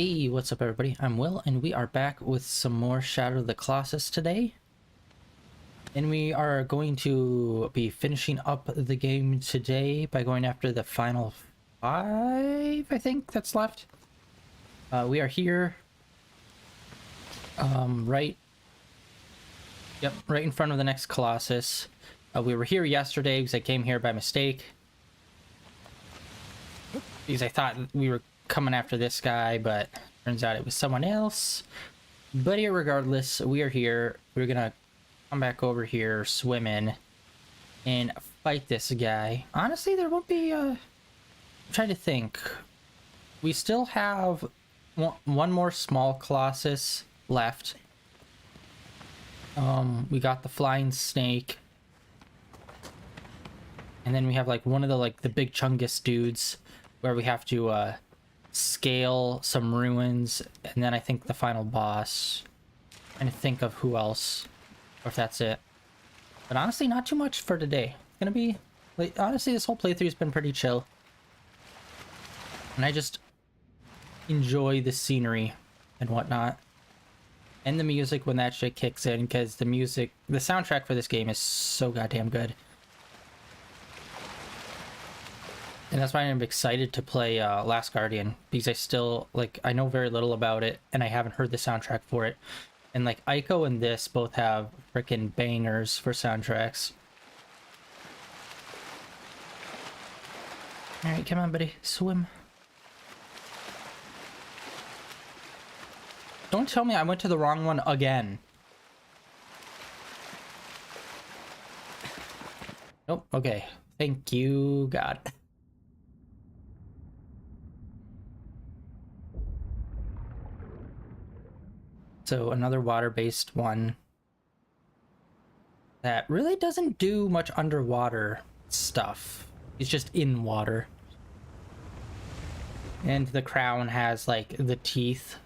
Hey, what's up everybody? I'm Will, and we are back with some more Shadow of the Colossus today. And we are going to be finishing up the game today by going after the final 5, I think, that's left. We are here, right in front of the next Colossus. We were here yesterday because I came here by mistake. Because I thought we were coming after this guy, but turns out it was someone else. But irregardless, we are here. We're gonna come back over here, swim in, and fight this guy. Honestly, there won't be I'm trying to think. We still have one more small Colossus left. We got the flying snake, and then we have like one of the big Chungus dudes where we have to scale some ruins, and then I think the final boss. I'm trying to think of who else, or if that's it. But honestly, not too much for today. It's gonna be like, honestly, this whole playthrough has been pretty chill, and I just enjoy the scenery and whatnot, and the music when that shit kicks in, because the soundtrack for this game is so goddamn good. And that's why I'm excited to play Last Guardian, because I still, I know very little about it, and I haven't heard the soundtrack for it. And, Ico and this both have freaking bangers for soundtracks. Alright, come on, buddy. Swim. Don't tell me I went to the wrong one again. Nope, okay. Thank you, God. So another water-based one that really doesn't do much underwater stuff. It's just in water. And the crown has the teeth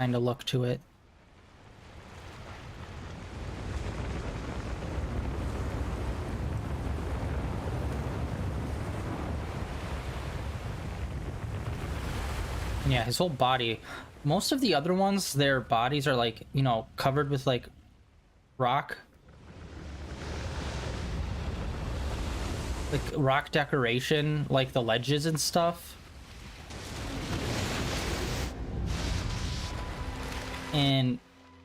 kind of look to it. Yeah, his whole body. Most of the other ones, their bodies are covered with rock. Rock decoration, like the ledges and stuff. And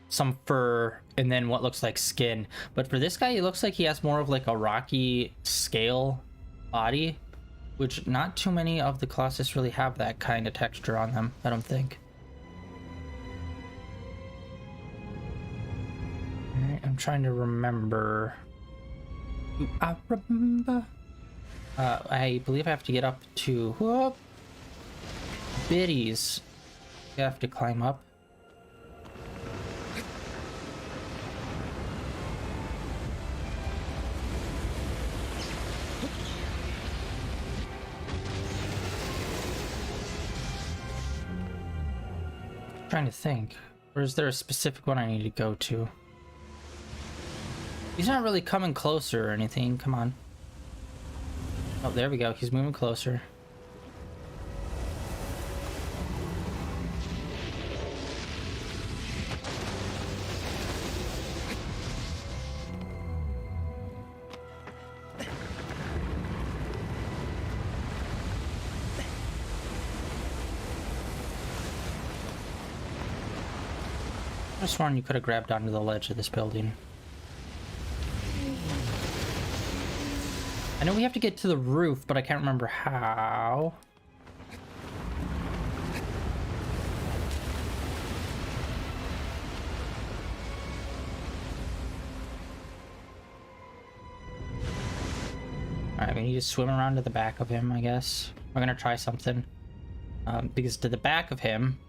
some fur, and then what looks like skin. But for this guy, it looks like he has more of a rocky scale body, which not too many of the Colossus really have that kind of texture on them, I don't think. Alright, I'm trying to remember. I remember. I believe I have to get up to... Whoop! Biddies. I have to climb up. Trying to think, or is there a specific one I need to go to? He's not really coming closer or anything. Come on. Oh, there we go. He's moving closer. I just sworn you could have grabbed onto the ledge of this building. I know we have to get to the roof, but I can't remember how. Alright, we need to swim around to the back of him, I guess. We're gonna try something. Because to the back of him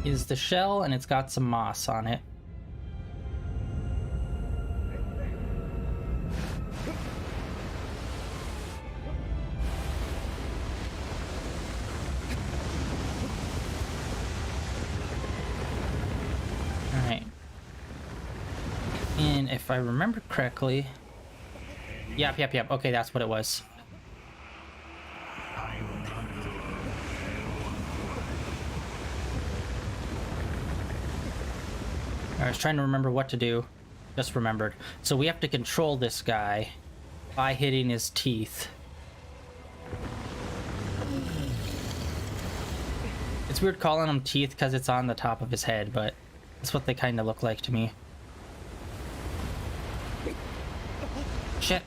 is the shell, and it's got some moss on it. Alright. And if I remember correctly... Yep. Okay, that's what it was. I I was trying to remember what to do. Just remembered. So we have to control this guy by hitting his teeth. It's weird calling them teeth because it's on the top of his head, but that's what they kind of look like to me. Shit.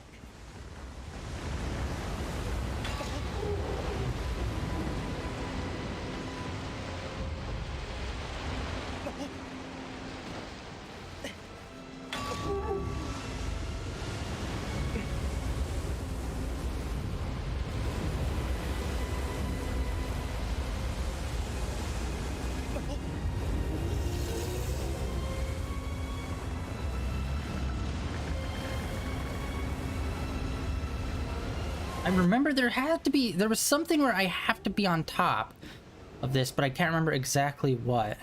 I remember there was something where I have to be on top of this, but I can't remember exactly what.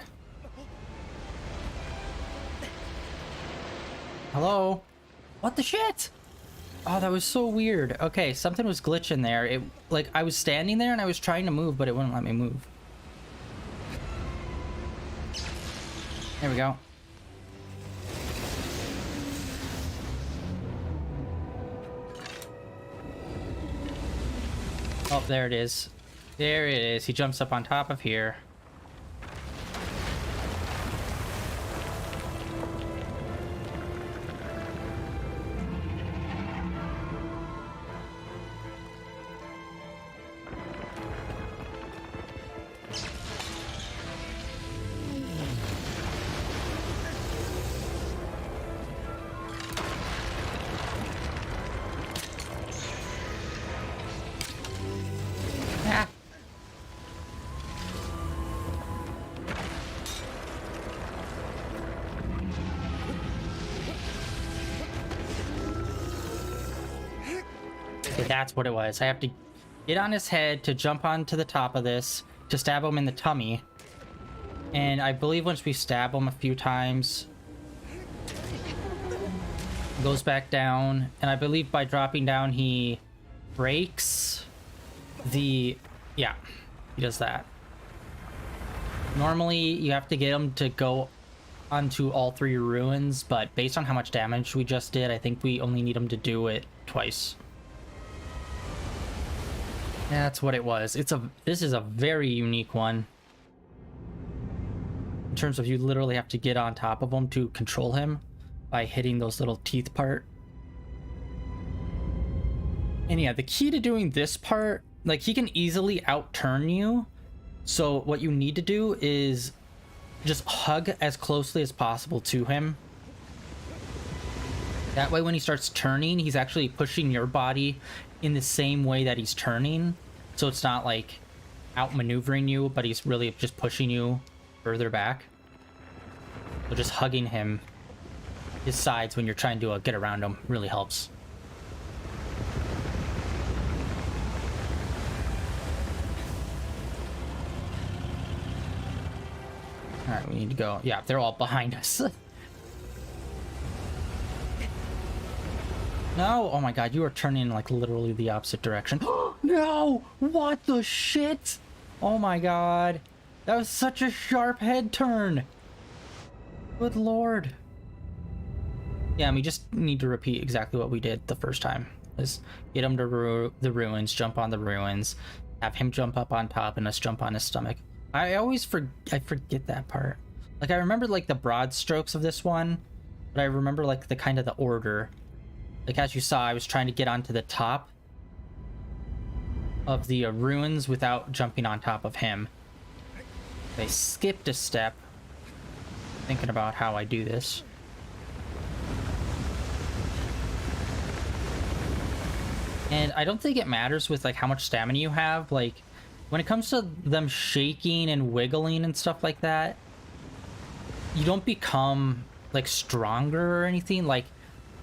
Hello? What the shit? Oh, that was so weird. Okay, something was glitching there. It, like, I was standing there and I was trying to move, but it wouldn't let me move. There we go. Oh, there it is. There it is. He jumps up on top of here. That's what it was. I have to get on his head to jump onto the top of this to stab him in the tummy. And I believe once we stab him a few times, he goes back down. And I believe by dropping down, he breaks the... Yeah, he does that. Normally, you have to get him to go onto all 3 ruins, but based on how much damage we just did, I think we only need him to do it twice. That's what it was. This is a very unique one. In terms of you literally have to get on top of him to control him by hitting those little teeth part. And yeah, the key to doing this part, like, he can easily outturn you. So what you need to do is just hug as closely as possible to him. That way when he starts turning, he's actually pushing your body in the same way that he's turning. So it's not like outmaneuvering you, but he's really just pushing you further back. So just hugging him, his sides when you're trying to get around him really helps. Alright, we need to go. Yeah, they're all behind us. No! Oh my god, you are turning in, like, literally the opposite direction. No! What the shit? Oh my god. That was such a sharp head turn. Good lord. Yeah, and we just need to repeat exactly what we did the first time. Is get him to the ruins, jump on the ruins, have him jump up on top, and us jump on his stomach. I always forget that part. Like, I remember, like, the broad strokes of this one, but I remember, like, the kind of the order. Like, as you saw, I was trying to get onto the top of the ruins without jumping on top of him. I skipped a step, thinking about how I do this. And I don't think it matters with, like, how much stamina you have. Like, when it comes to them shaking and wiggling and stuff like that, you don't become, like, stronger or anything. Like,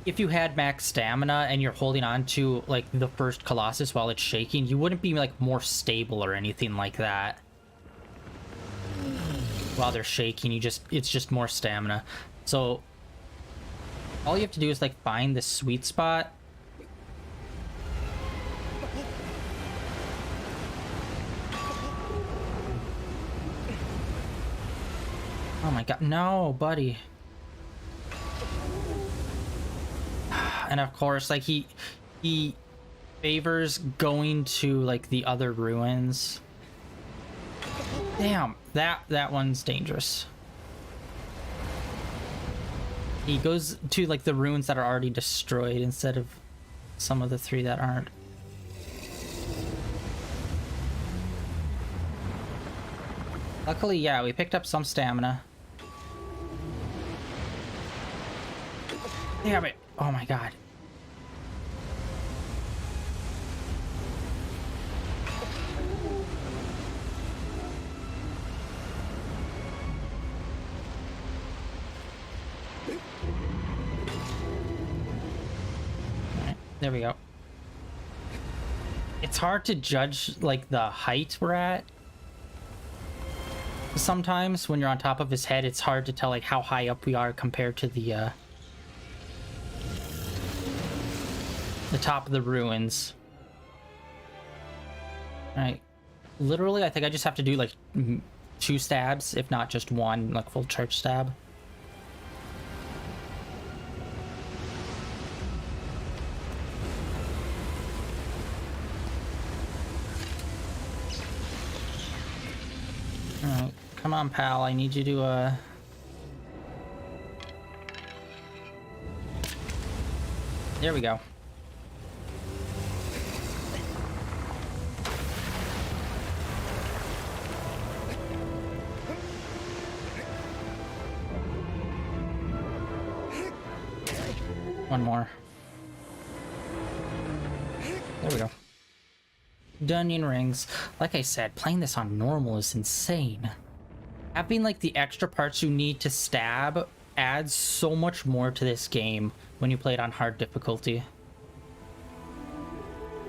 if you had max stamina and you're holding on to, like, the first Colossus while it's shaking, you wouldn't be, like, more stable or anything like that. While they're shaking, it's just more stamina. So all you have to do is, like, find the sweet spot. Oh my god, no, buddy. And of course, like he favors going to like the other ruins. Damn, that one's dangerous. He goes to like the ruins that are already destroyed instead of some of the 3 that aren't. Luckily, yeah, we picked up some stamina. Damn it. Oh my god. Alright, there we go. It's hard to judge like the height we're at. Sometimes when you're on top of his head, it's hard to tell like how high up we are compared to the top of the ruins. Alright. Literally, I think I just have to do like 2 stabs, if not just 1, like full charge stab. Alright, come on, pal. I need you to, There we go. One more. There we go. Dungeon rings. Like I said, playing this on normal is insane. Having like the extra parts you need to stab adds so much more to this game when you play it on hard difficulty.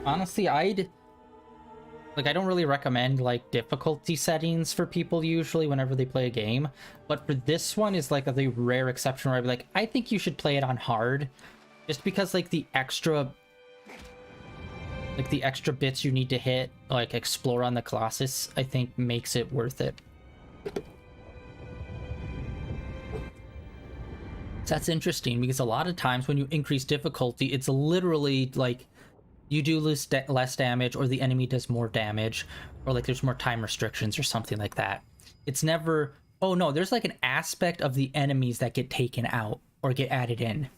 Honestly, I don't really recommend like difficulty settings for people usually whenever they play a game, but for this one is like the rare exception where I'd be like, I think you should play it on hard, just because like the extra bits you need to hit, like explore on the Colossus, I think makes it worth it. That's interesting because a lot of times when you increase difficulty, it's literally like you do less damage, or the enemy does more damage, or like there's more time restrictions or something like that. It's never, oh no, there's like an aspect of the enemies that get taken out or get added in.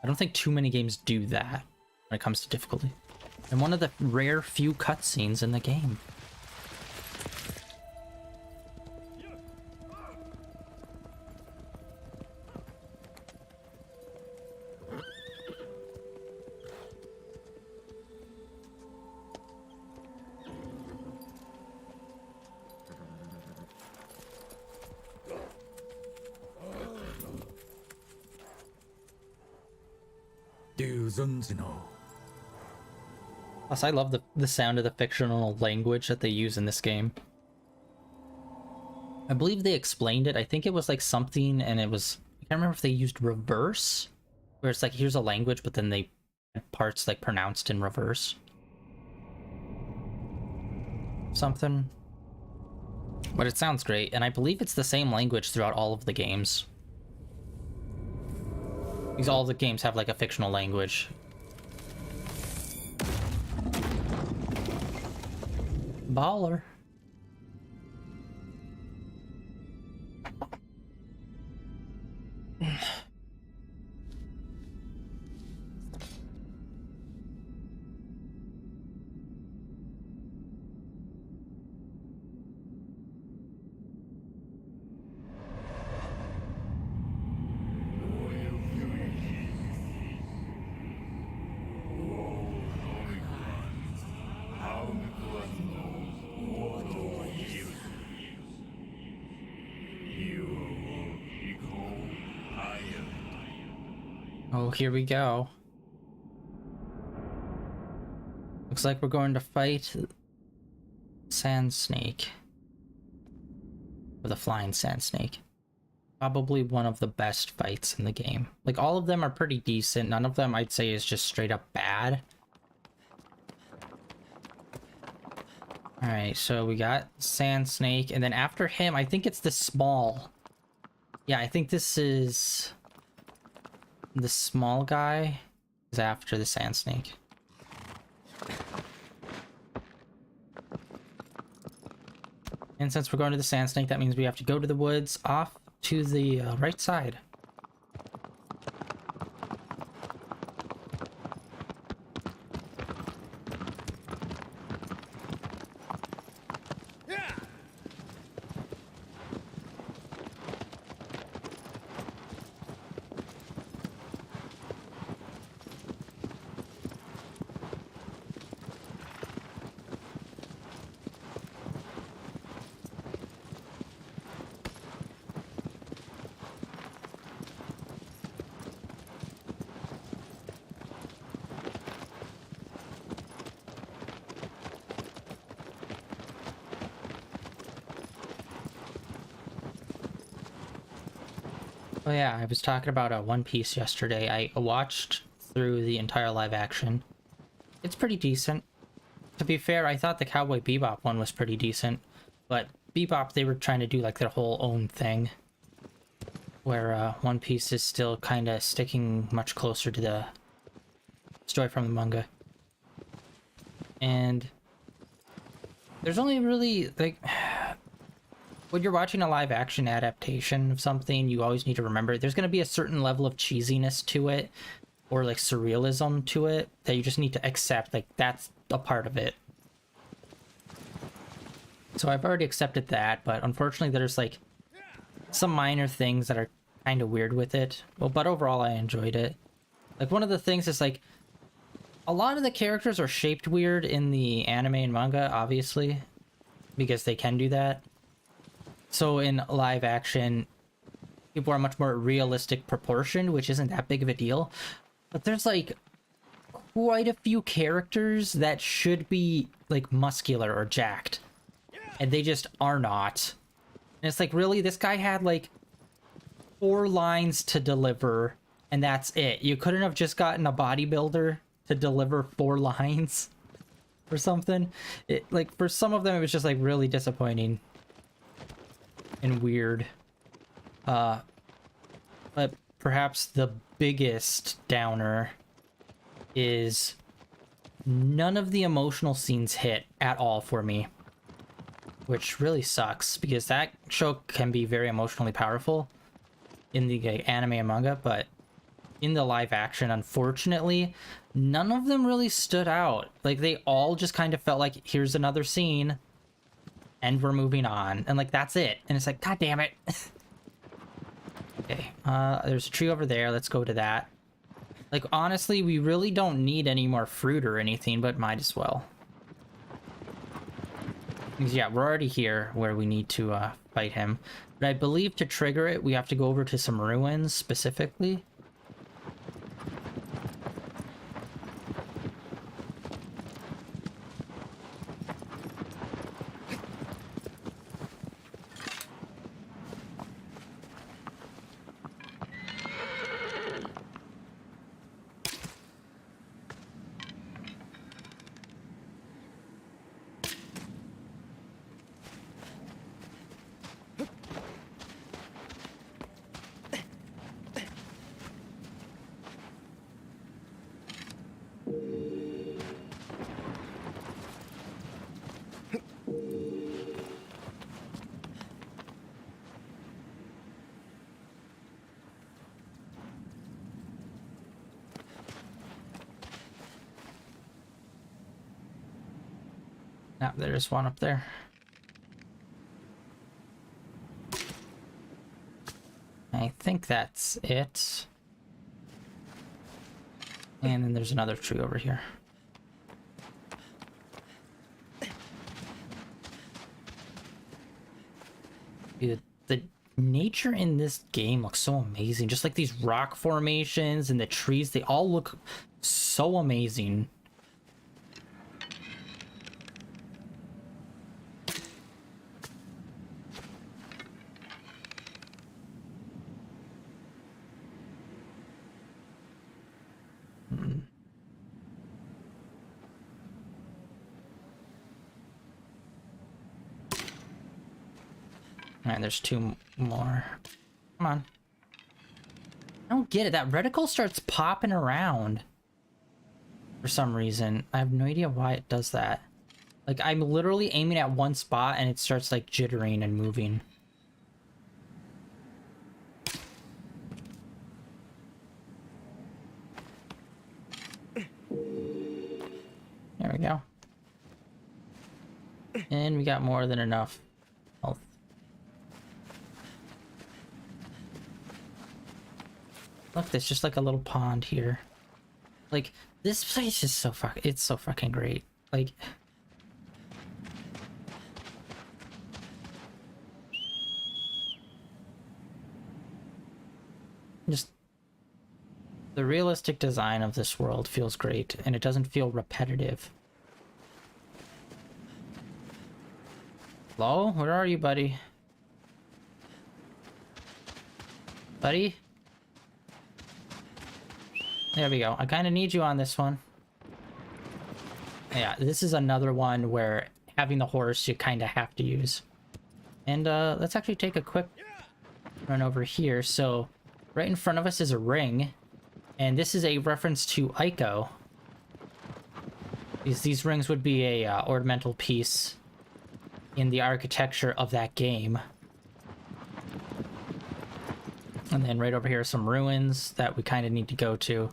I don't think too many games do that when it comes to difficulty. And one of the rare few cutscenes in the game. Plus, I love the sound of the fictional language that they use in this game. I believe they explained it. I think it was like something, and it was, I can't remember if they used reverse, where it's like, here's a language, but then they had parts like pronounced in reverse. Something. But it sounds great, and I believe it's the same language throughout all of the games. Because all the games have like a fictional language. Baller. Oh, here we go. Looks like we're going to fight Sand Snake. Or the Flying Sand Snake. Probably one of the best fights in the game. Like, all of them are pretty decent. None of them I'd say is just straight up bad. Alright, so we got Sand Snake, and then after him, I think it's the small. Yeah, I think this is... the small guy is after the sand snake. And since we're going to the sand snake, that means we have to go to the woods off to the right side. Oh yeah, I was talking about One Piece yesterday. I watched through the entire live action. It's pretty decent. To be fair, I thought the Cowboy Bebop one was pretty decent, but Bebop, they were trying to do like their whole own thing, where One Piece is still kind of sticking much closer to the story from the manga. And there's only really, like, when you're watching a live action adaptation of something, you always need to remember there's going to be a certain level of cheesiness to it, or like surrealism to it, that you just need to accept, like that's a part of it. So I've already accepted that, but unfortunately there's like some minor things that are kind of weird with it. Well, but overall I enjoyed it. Like one of the things is like a lot of the characters are shaped weird in the anime and manga, obviously, because they can do that. So in live action, people are much more realistic proportioned, which isn't that big of a deal. But there's like quite a few characters that should be like muscular or jacked, and they just are not. And it's like, really, this guy had like 4 lines to deliver, and that's it. You couldn't have just gotten a bodybuilder to deliver 4 lines or something. It, like, for some of them, it was just like really disappointing and weird. But perhaps the biggest downer is none of the emotional scenes hit at all for me, which really sucks, because that show can be very emotionally powerful in the anime and manga, but in the live action, unfortunately, none of them really stood out. Like, they all just kind of felt like, here's another scene, and we're moving on, and like, that's it. And it's like, god damn it. Okay, there's a tree over there, let's go to that. Like, honestly, we really don't need any more fruit or anything, but might as well. Because, yeah, we're already here where we need to fight him. But I believe to trigger it, we have to go over to some ruins specifically. Now, there's one up there. I think that's it. And then there's another tree over here. Dude, the nature in this game looks so amazing. Just like these rock formations and the trees, they all look so amazing. Alright, there's 2 more. Come on. I don't get it. That reticle starts popping around for some reason. I have no idea why it does that. Like, I'm literally aiming at one spot and it starts like jittering and moving. There we go. And we got more than enough health. Look, there's just like a little pond here. Like, this place is so it's so fucking great. Like, just the realistic design of this world feels great, and it doesn't feel repetitive. Hello? Where are you, buddy? Buddy? There we go. I kind of need you on this one. Yeah, this is another one where having the horse you kind of have to use. And let's actually take a quick run over here. So right in front of us is a ring, and this is a reference to Ico. These rings would be a ornamental piece in the architecture of that game. And then right over here are some ruins that we kind of need to go to.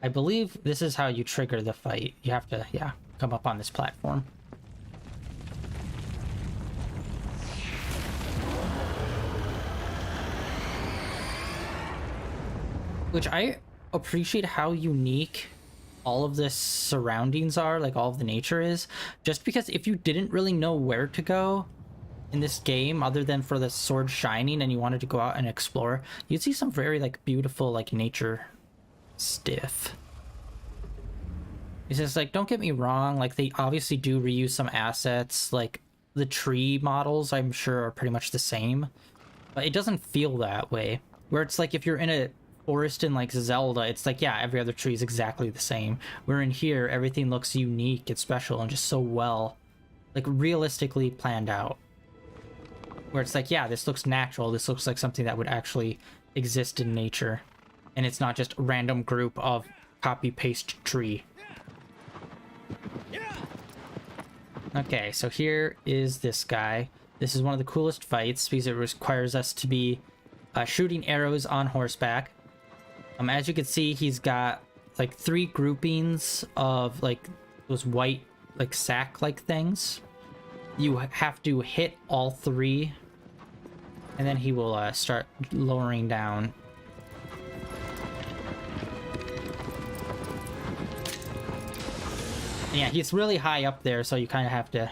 I believe this is how you trigger the fight. You have to, yeah, come up on this platform. Which I appreciate how unique all of the surroundings are, like all of the nature is. Just because if you didn't really know where to go in this game, other than for the sword shining and you wanted to go out and explore, you'd see some very like beautiful like nature stiff. It's just like, don't get me wrong, like they obviously do reuse some assets, like the tree models I'm sure are pretty much the same, but it doesn't feel that way. Where it's like if you're in a forest in like Zelda, it's like, yeah, every other tree is exactly the same. Where in here, everything looks unique and special and just so well, like realistically planned out. Where it's like, yeah, this looks natural, this looks like something that would actually exist in nature. And it's not just a random group of copy-paste tree. Okay, so here is this guy. This is one of the coolest fights because it requires us to be shooting arrows on horseback. As you can see, he's got like 3 groupings of like those white like sack-like things. You have to hit all 3, and then he will start lowering down. Yeah, he's really high up there, so you kind of have to...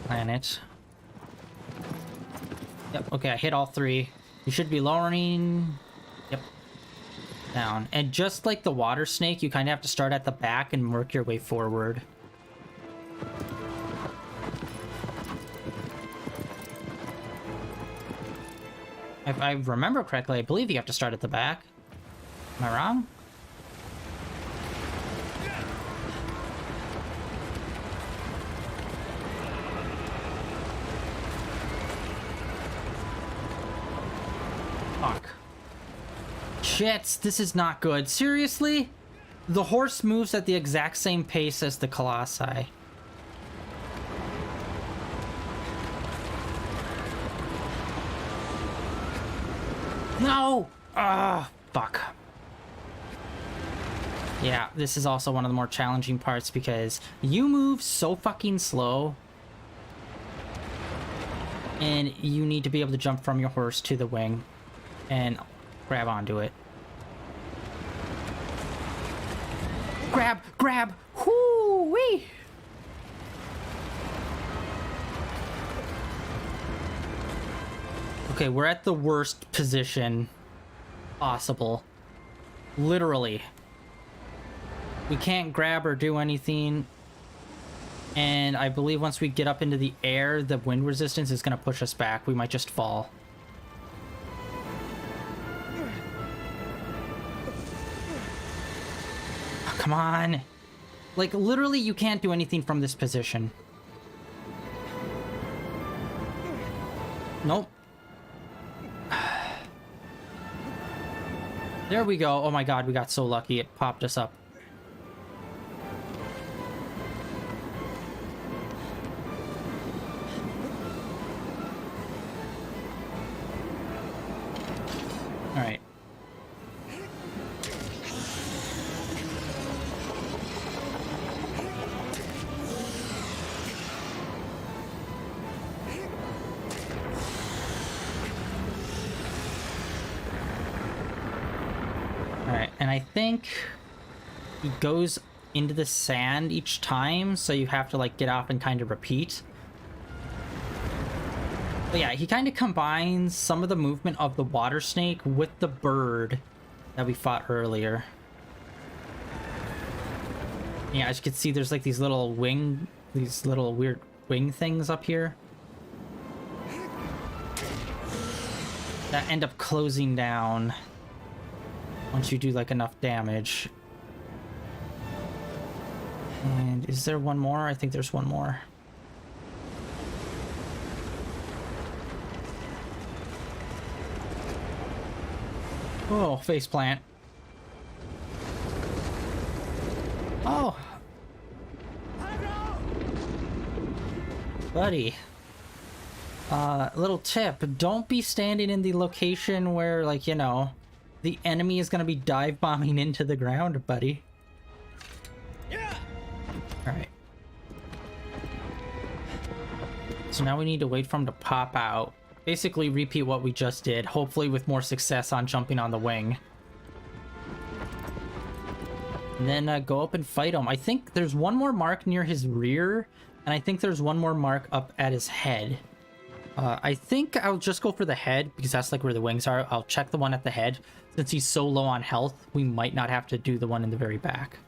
plan it. Yep, okay, I hit all 3. You should be lowering... Yep. Down. And just like the water snake, you kind of have to start at the back and work your way forward. If I remember correctly, I believe you have to start at the back. Am I wrong? Fuck. Shit, this is not good. Seriously? The horse moves at the exact same pace as the colossi. No! Ah, fuck. Yeah, this is also one of the more challenging parts because you move so fucking slow. And you need to be able to jump from your horse to the wing and grab onto it. Grab, grab, whoo-wee! Okay, we're at the worst position possible. Literally. We can't grab or do anything. And I believe once we get up into the air, the wind resistance is going to push us back. We might just fall. Oh, come on. Like, literally, you can't do anything from this position. Nope. There we go. Oh my god, we got so lucky. It popped us up. Alright. Alright, and I think he goes into the sand each time, so you have to like get off and kind of repeat. But yeah, he kind of combines some of the movement of the water snake with the bird that we fought earlier. Yeah, as you can see, there's like these little weird wing things up here that end up closing down once you do like enough damage. And is there one more? I think there's one more. Oh, faceplant. Oh. Buddy. Little tip. Don't be standing in the location where, like, you know, the enemy is gonna be dive bombing into the ground, buddy. Yeah. Alright. So now we need to wait for him to pop out. Basically repeat what we just did, hopefully with more success on jumping on the wing. And then go up and fight him. I think there's one more mark near his rear, and I think there's one more mark up at his head. I think I'll just go for the head, because that's like where the wings are. I'll check the one at the head. Since he's so low on health, we might not have to do the one in the very back.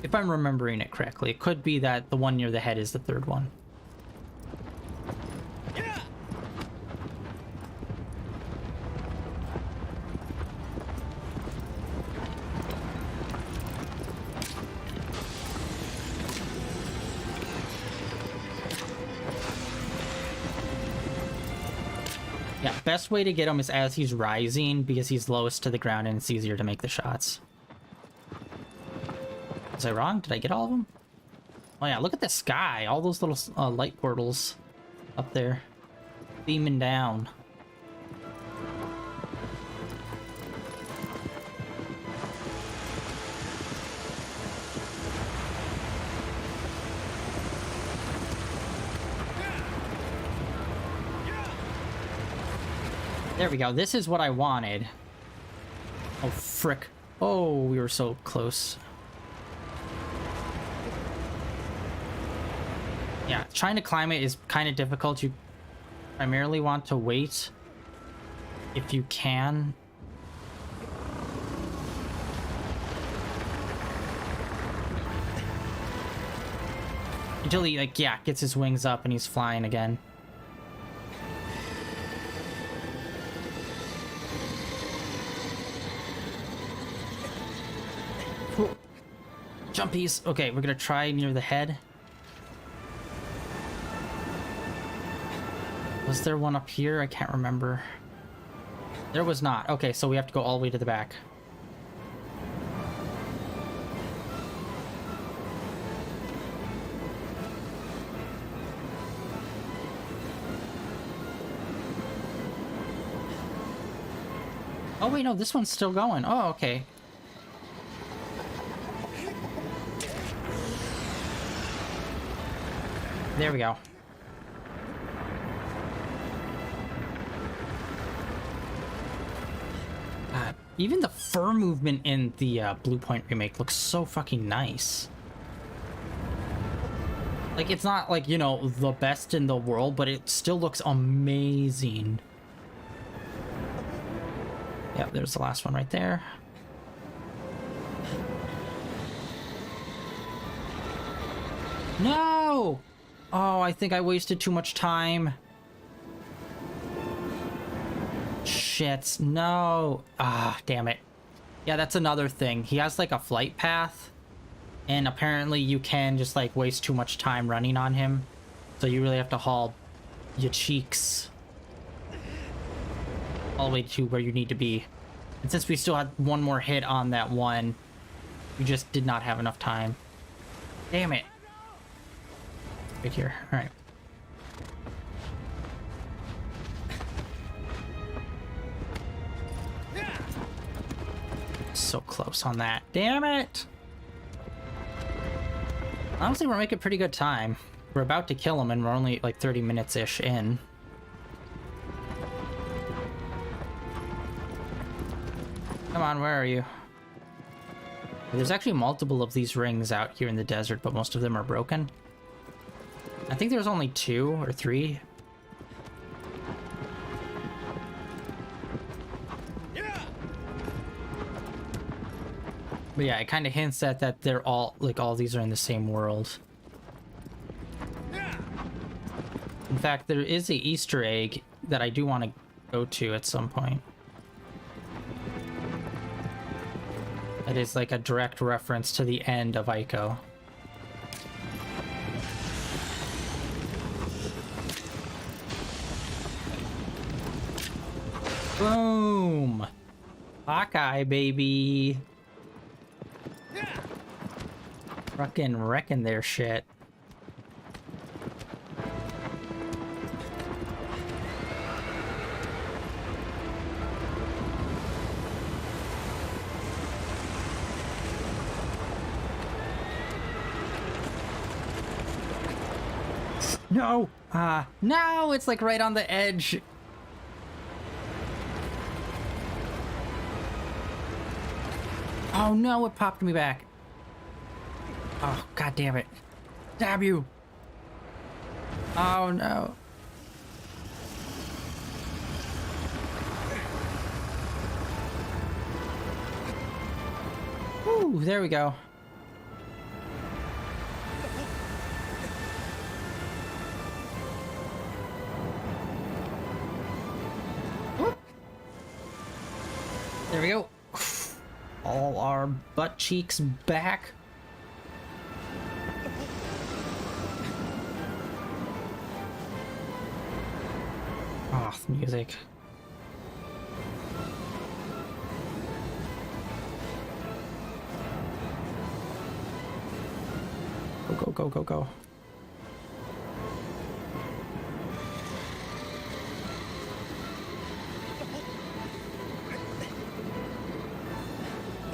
If I'm remembering it correctly. It could be that the one near the head is the third one. Yeah, best way to get him is as he's rising, because he's lowest to the ground and it's easier to make the shots. Was I wrong? Did I get all of them? Oh yeah, look at the sky. All those little light portals up there. Beaming down. There we go. This is what I wanted. Oh, frick. Oh, we were so close. Yeah, trying to climb it is kind of difficult. You primarily want to wait if you can. Until he, like, yeah, gets his wings up and he's flying again. Jumpies. Okay, we're gonna try near the head. Was there one up here? I can't remember. There was not. Okay, so we have to go all the way to the back. Oh wait, no, this one's still going. Oh, okay. There we go. Even the fur movement in the Bluepoint remake looks so fucking nice. Like, it's not like, you know, the best in the world, but it still looks amazing. Yep, there's the last one right there. No! Oh, I think I wasted too much time. Shit, no. Ah, damn it. Yeah, that's another thing. He has like a flight path, and apparently you can just like waste too much time running on him. So you really have to haul your cheeks all the way to where you need to be. And since we still had one more hit on that one, we just did not have enough time. Damn it. Right here. All right. So close on that. Damn it. Honestly, we're making pretty good time. We're about to kill him and we're only like 30 minutes-ish in. Come on, where are you? There's actually multiple of these rings out here in the desert, but most of them are broken. I think there's only 2 or 3. But yeah, it kind of hints at that they're all, like, all these are in the same world. In fact, there is a Easter egg that I do want to go to at some point. That is like a direct reference to the end of Ico. Boom! Hawkeye, baby! Fucking wrecking their shit. No! No! It's like right on the edge. Oh no, it popped me back. Oh, god damn it. Stab you! Oh no. Woo, there we go. Whoop. There we go. All our butt cheeks back. Oh, the music. Go, go, go, go, go.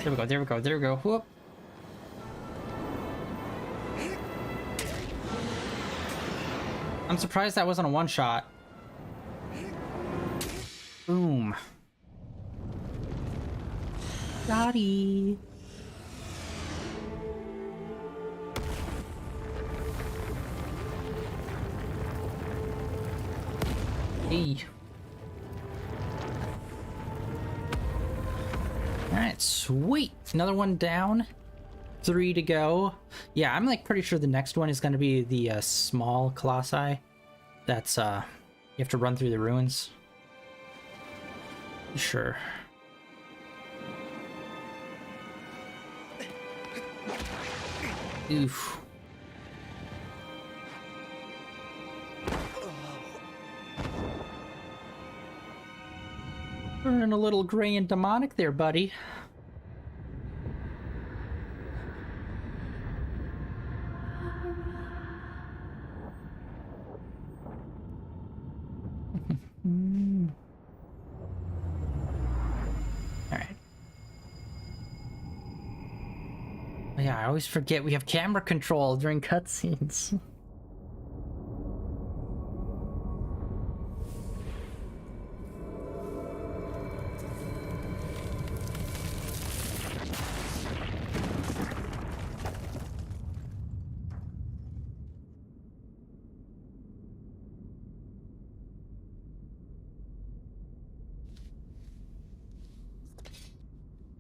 There we go, there we go, there we go. Whoop. I'm surprised that wasn't a one-shot. Boom. Dottie. Hey. Alright, sweet. Another one down. 3 to go. Yeah, I'm like pretty sure the next one is going to be the small colossi. That's you have to run through the ruins. Sure. Oof. Turning a little gray and demonic there, buddy. Alright. Yeah, I always forget we have camera control during cutscenes.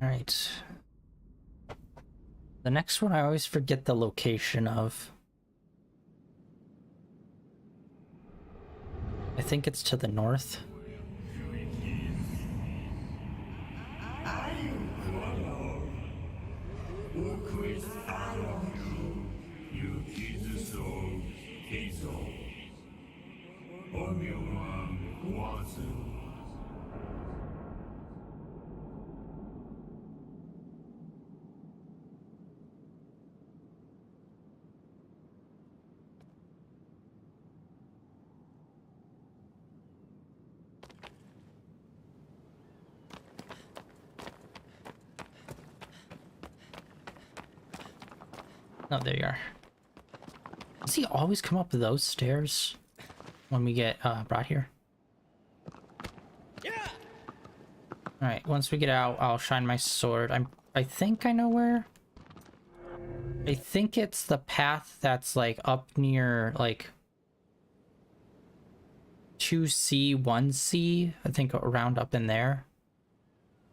Alright. The next one I always forget the location of. I think it's to the north. Oh, there you are. Does he always come up those stairs when we get brought here? Yeah. All right, once we get out, I'll shine my sword. I think I know where. I think it's the path that's like up near like 2C, 1C. I think around up in there.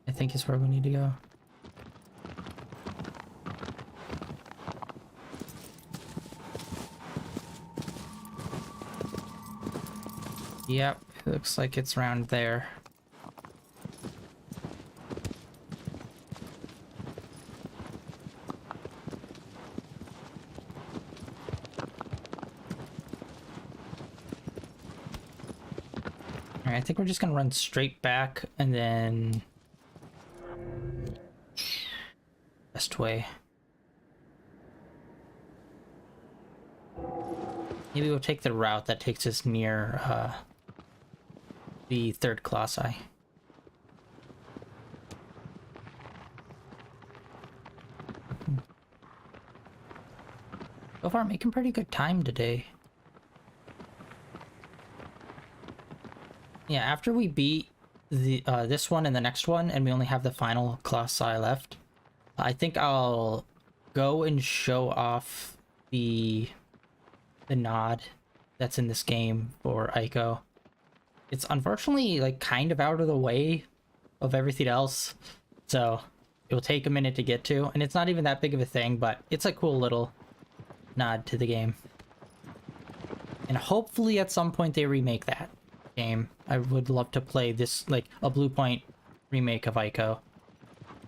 I think is where we need to go. Yep, looks like it's around there. Alright, I think we're just gonna run straight back and then... best way. Maybe we'll take the route that takes us near the third colossi. So far, making pretty good time today. Yeah, after we beat the this one and the next one, and we only have the final colossi left, I think I'll go and show off the nod that's in this game for Ico. It's unfortunately like kind of out of the way of everything else, so it will take a minute to get to, and it's not even that big of a thing, but it's a cool little nod to the game. And hopefully at some point they remake that game. I would love to play this, like a Bluepoint remake of Ico,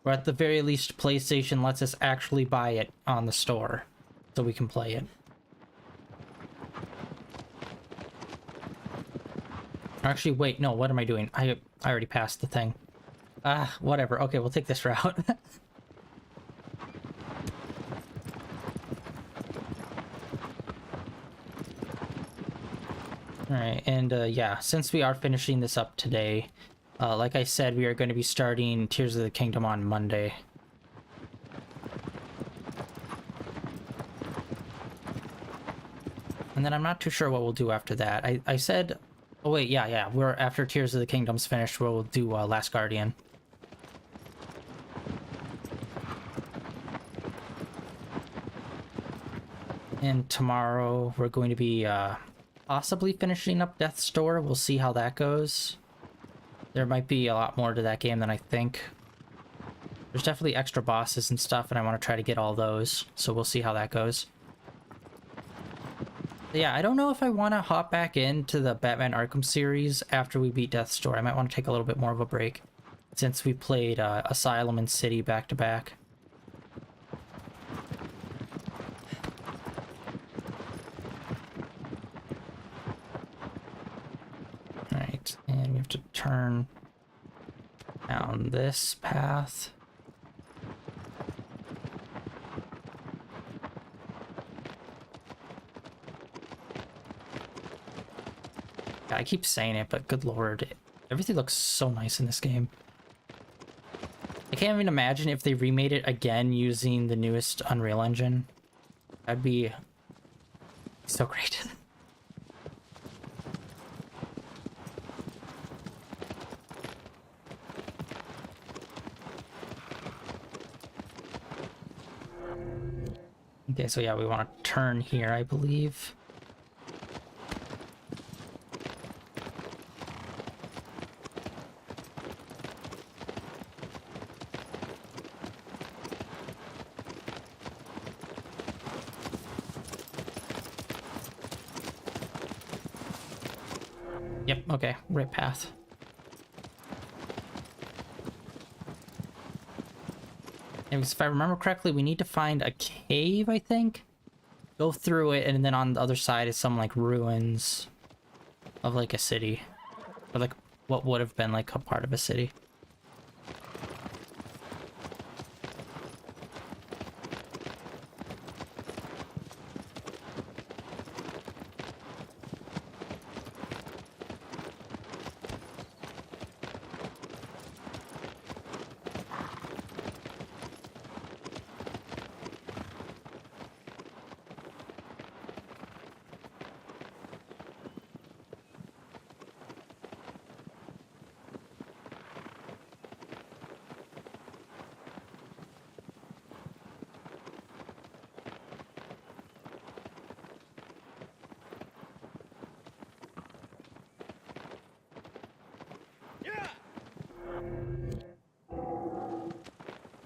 or at the very least PlayStation lets us actually buy it on the store so we can play it. Actually, wait, no, what am I doing? I already passed the thing. Ah, whatever. Okay, we'll take this route. Alright, and yeah, since we are finishing this up today, like I said, we are going to be starting Tears of the Kingdom on Monday. And then I'm not too sure what we'll do after that. I said... oh wait, yeah, we're after Tears of the Kingdom's finished, we'll do Last Guardian. And tomorrow we're going to be possibly finishing up Death's Door. We'll see how that goes. There might be a lot more to that game than I think. There's definitely extra bosses and stuff, and I want to try to get all those, so we'll see how that goes. But yeah, I don't know if I want to hop back into the Batman Arkham series after we beat Death's Door. I might want to take a little bit more of a break, since we played Asylum and City back to back. Alright, and we have to turn down this path. I keep saying it, but good lord, everything looks so nice in this game. I can't even imagine if they remade it again using the newest Unreal Engine. That'd be so great. Okay, so yeah, we want to turn here, I believe. Yep, okay, right path. And if I remember correctly, we need to find a cave, I think? Go through it, and then on the other side is some, like, ruins of, like, a city. Or, like, what would have been, like, a part of a city.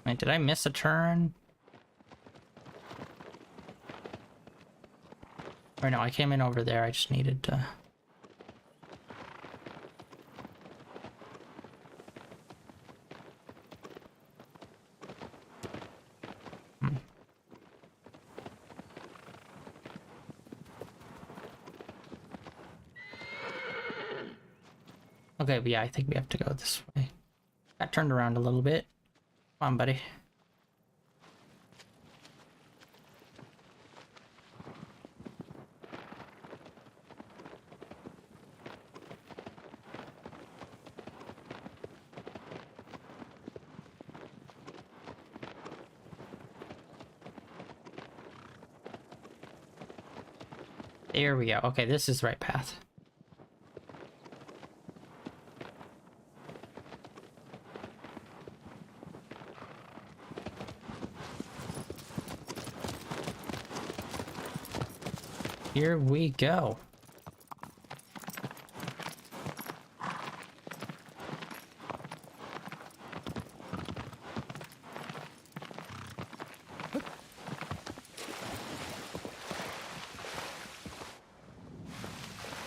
Wait, did I miss a turn? Or no, I came in over there. I just needed to... Okay, but yeah, I think we have to go this way. Got turned around a little bit. Come on, buddy. There we go. Okay, this is the right path. Here we go.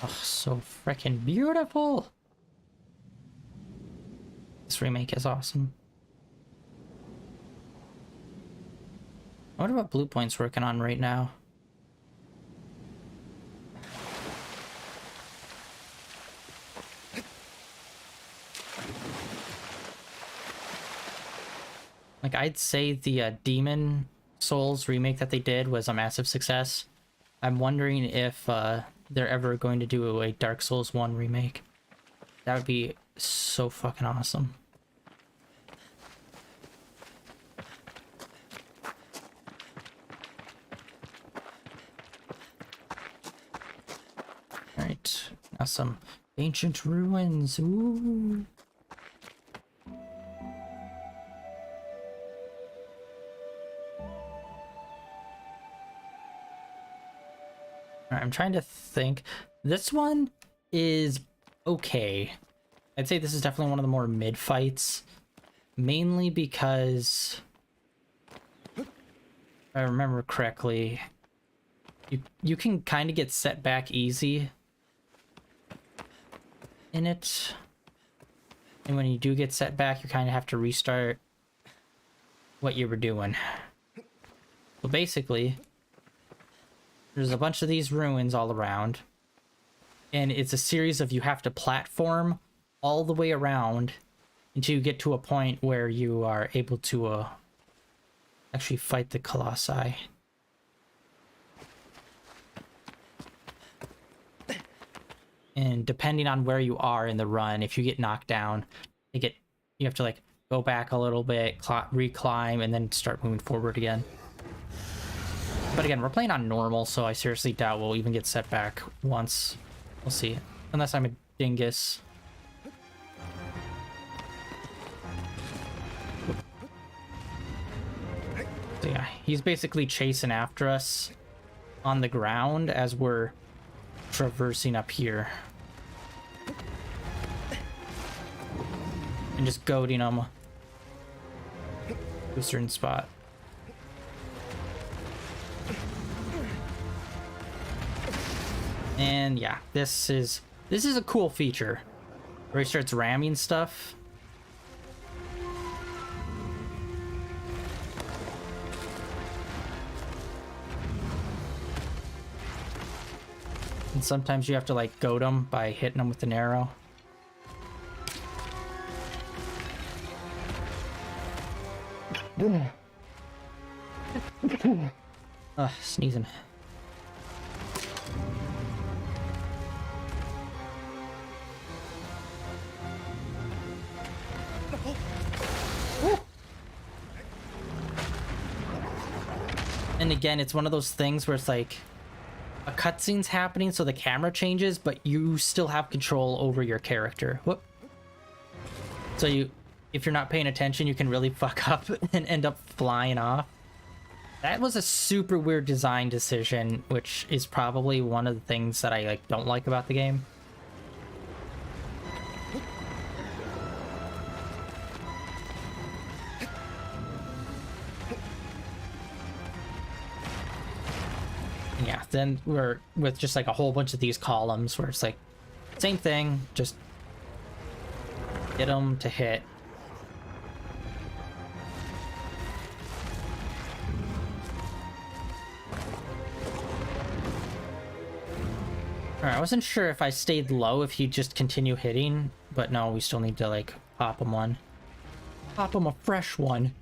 Oh, so freaking beautiful. This remake is awesome. I wonder what Bluepoint's working on right now. Like, I'd say the Demon Souls remake that they did was a massive success. I'm wondering if they're ever going to do a Dark Souls 1 remake. That would be so fucking awesome. Alright, now some ancient ruins. Ooh. I'm trying to think. This one is okay. I'd say this is definitely one of the more mid fights, mainly because, if I remember correctly, you can kind of get set back easy in it, and when you do get set back, you kind of have to restart what you were doing. So basically, there's a bunch of these ruins all around, and it's a series of you have to platform all the way around until you get to a point where you are able to actually fight the colossi. And depending on where you are in the run, if you get knocked down, you have to like go back a little bit, reclimb, and then start moving forward again. But again, we're playing on normal, so I seriously doubt we'll even get set back once. We'll see. Unless I'm a dingus. So yeah, he's basically chasing after us on the ground as we're traversing up here. And just goading him to a certain spot. And yeah, this is a cool feature where he starts ramming stuff. And sometimes you have to like goad him by hitting him with an arrow. Sneezing. And again, it's one of those things where it's like a cutscene's happening, so the camera changes, but you still have control over your character. Whoop. So if you're not paying attention, you can really fuck up and end up flying off. That was a super weird design decision, which is probably one of the things that I don't like about the game. then we're with just like a whole bunch of these columns where it's like same thing, just get them to hit. Alright, I wasn't sure if I stayed low if he'd just continue hitting, but no, we still need to like pop him one. Pop him a fresh one.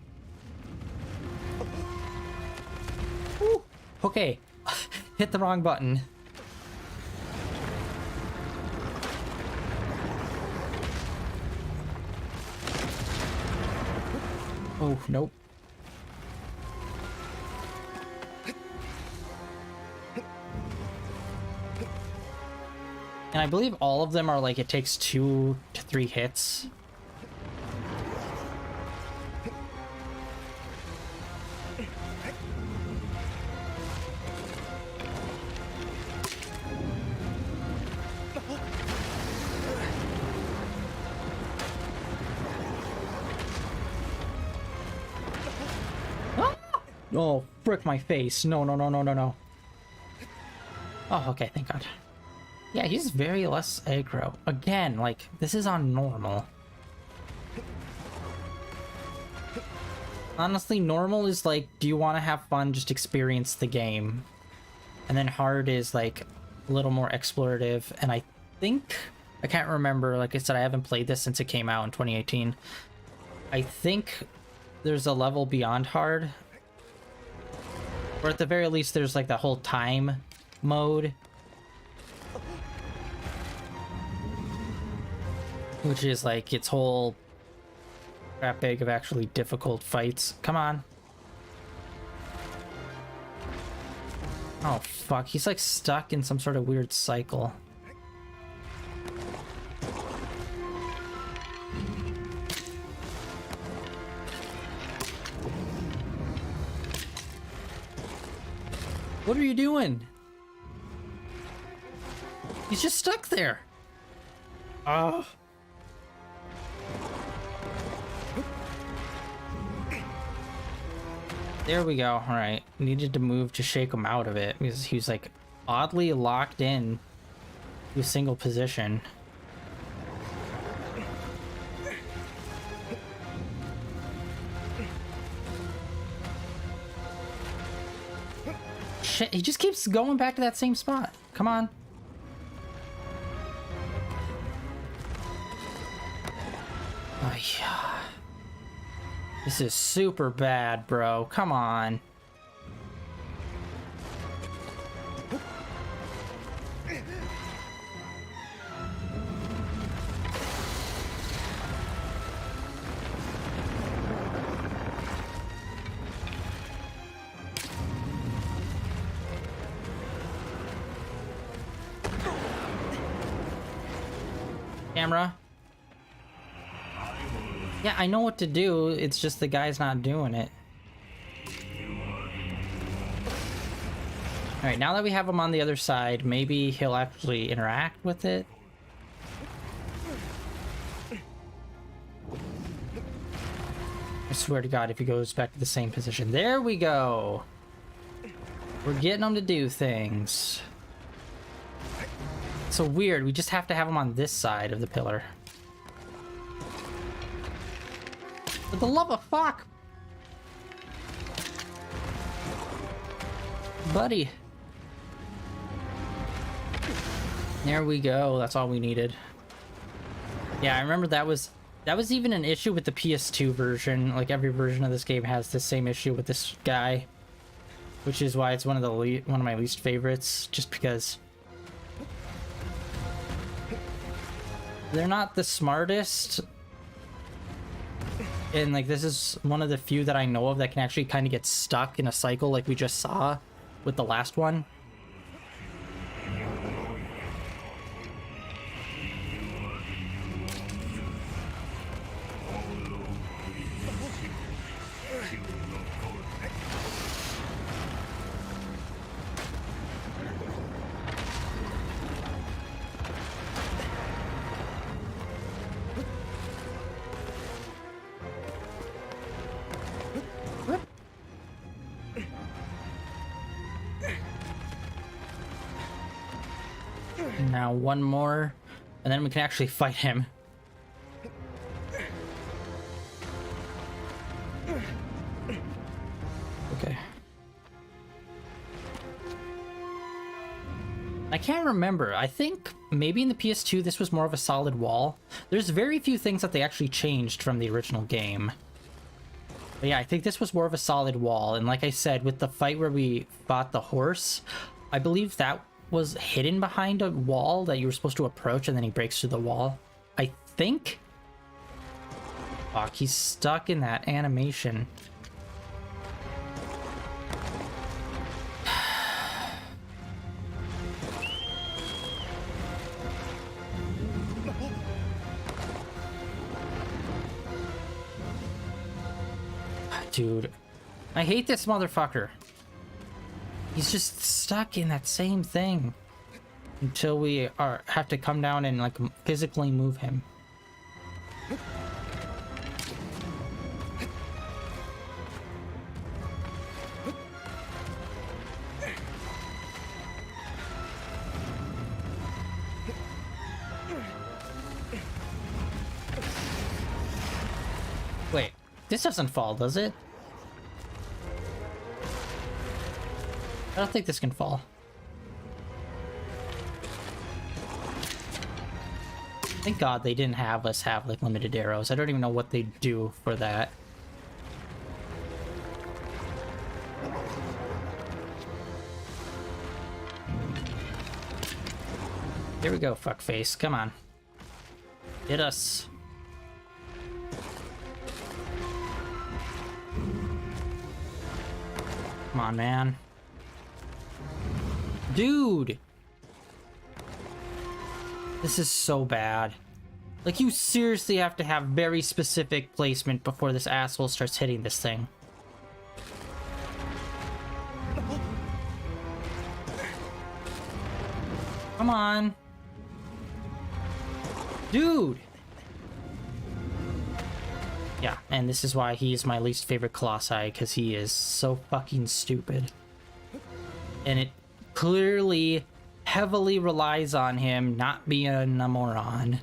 Woo. Okay, hit the wrong button. Oh, nope. And I believe all of them are like it takes 2 to 3 hits. Oh, frick my face. No, no, no, no, no, no. Oh, okay, thank God. Yeah, he's very less aggro. Again, like, this is on normal. Honestly, normal is like, do you want to have fun, just experience the game. And then hard is like, a little more explorative. And I think, I can't remember, like I said, I haven't played this since it came out in 2018. I think there's a level beyond hard. Or at the very least, there's like the whole time mode. Which is like its whole crap bag of actually difficult fights. Come on. Oh fuck, he's like stuck in some sort of weird cycle. What are you doing? He's just stuck there. Oh. There we go. All right. Needed to move to shake him out of it because he was like oddly locked in to a single position. Shit, he just keeps going back to that same spot. Come on. Oh, yeah. This is super bad, bro. Come on. Camera. Yeah, I know what to do, it's just the guy's not doing it. Alright, now that we have him on the other side, maybe he'll actually interact with it. I swear to God, if he goes back to the same position. There we go! We're getting him to do things. It's so weird, we just have to have him on this side of the pillar. For the love of fuck! Buddy. There we go, that's all we needed. Yeah, I remember that was even an issue with the PS2 version. Like every version of this game has the same issue with this guy. Which is why it's one of my least favorites, just because they're not the smartest. And like this is one of the few that I know of that can actually kind of get stuck in a cycle like we just saw with the last one. now one more, and then we can actually fight him. Okay. I can't remember. I think maybe in the PS2 this was more of a solid wall. There's very few things that they actually changed from the original game. But yeah, I think this was more of a solid wall. And like I said, with the fight where we fought the horse, I believe that was hidden behind a wall that you were supposed to approach, and then he breaks through the wall. I think? Fuck, he's stuck in that animation. Dude, I hate this motherfucker. He's just stuck in that same thing until we have to come down and like physically move him. Wait, this doesn't fall, does it? I don't think this can fall. Thank God they didn't have us have like limited arrows. I don't even know what they do for that. Here we go, fuckface. Come on. Hit us. Come on, man. Dude! This is so bad. Like, you seriously have to have very specific placement before this asshole starts hitting this thing. Come on. Dude! Yeah, and this is why he is my least favorite colossi, because he is so fucking stupid. And it clearly heavily relies on him not being a moron.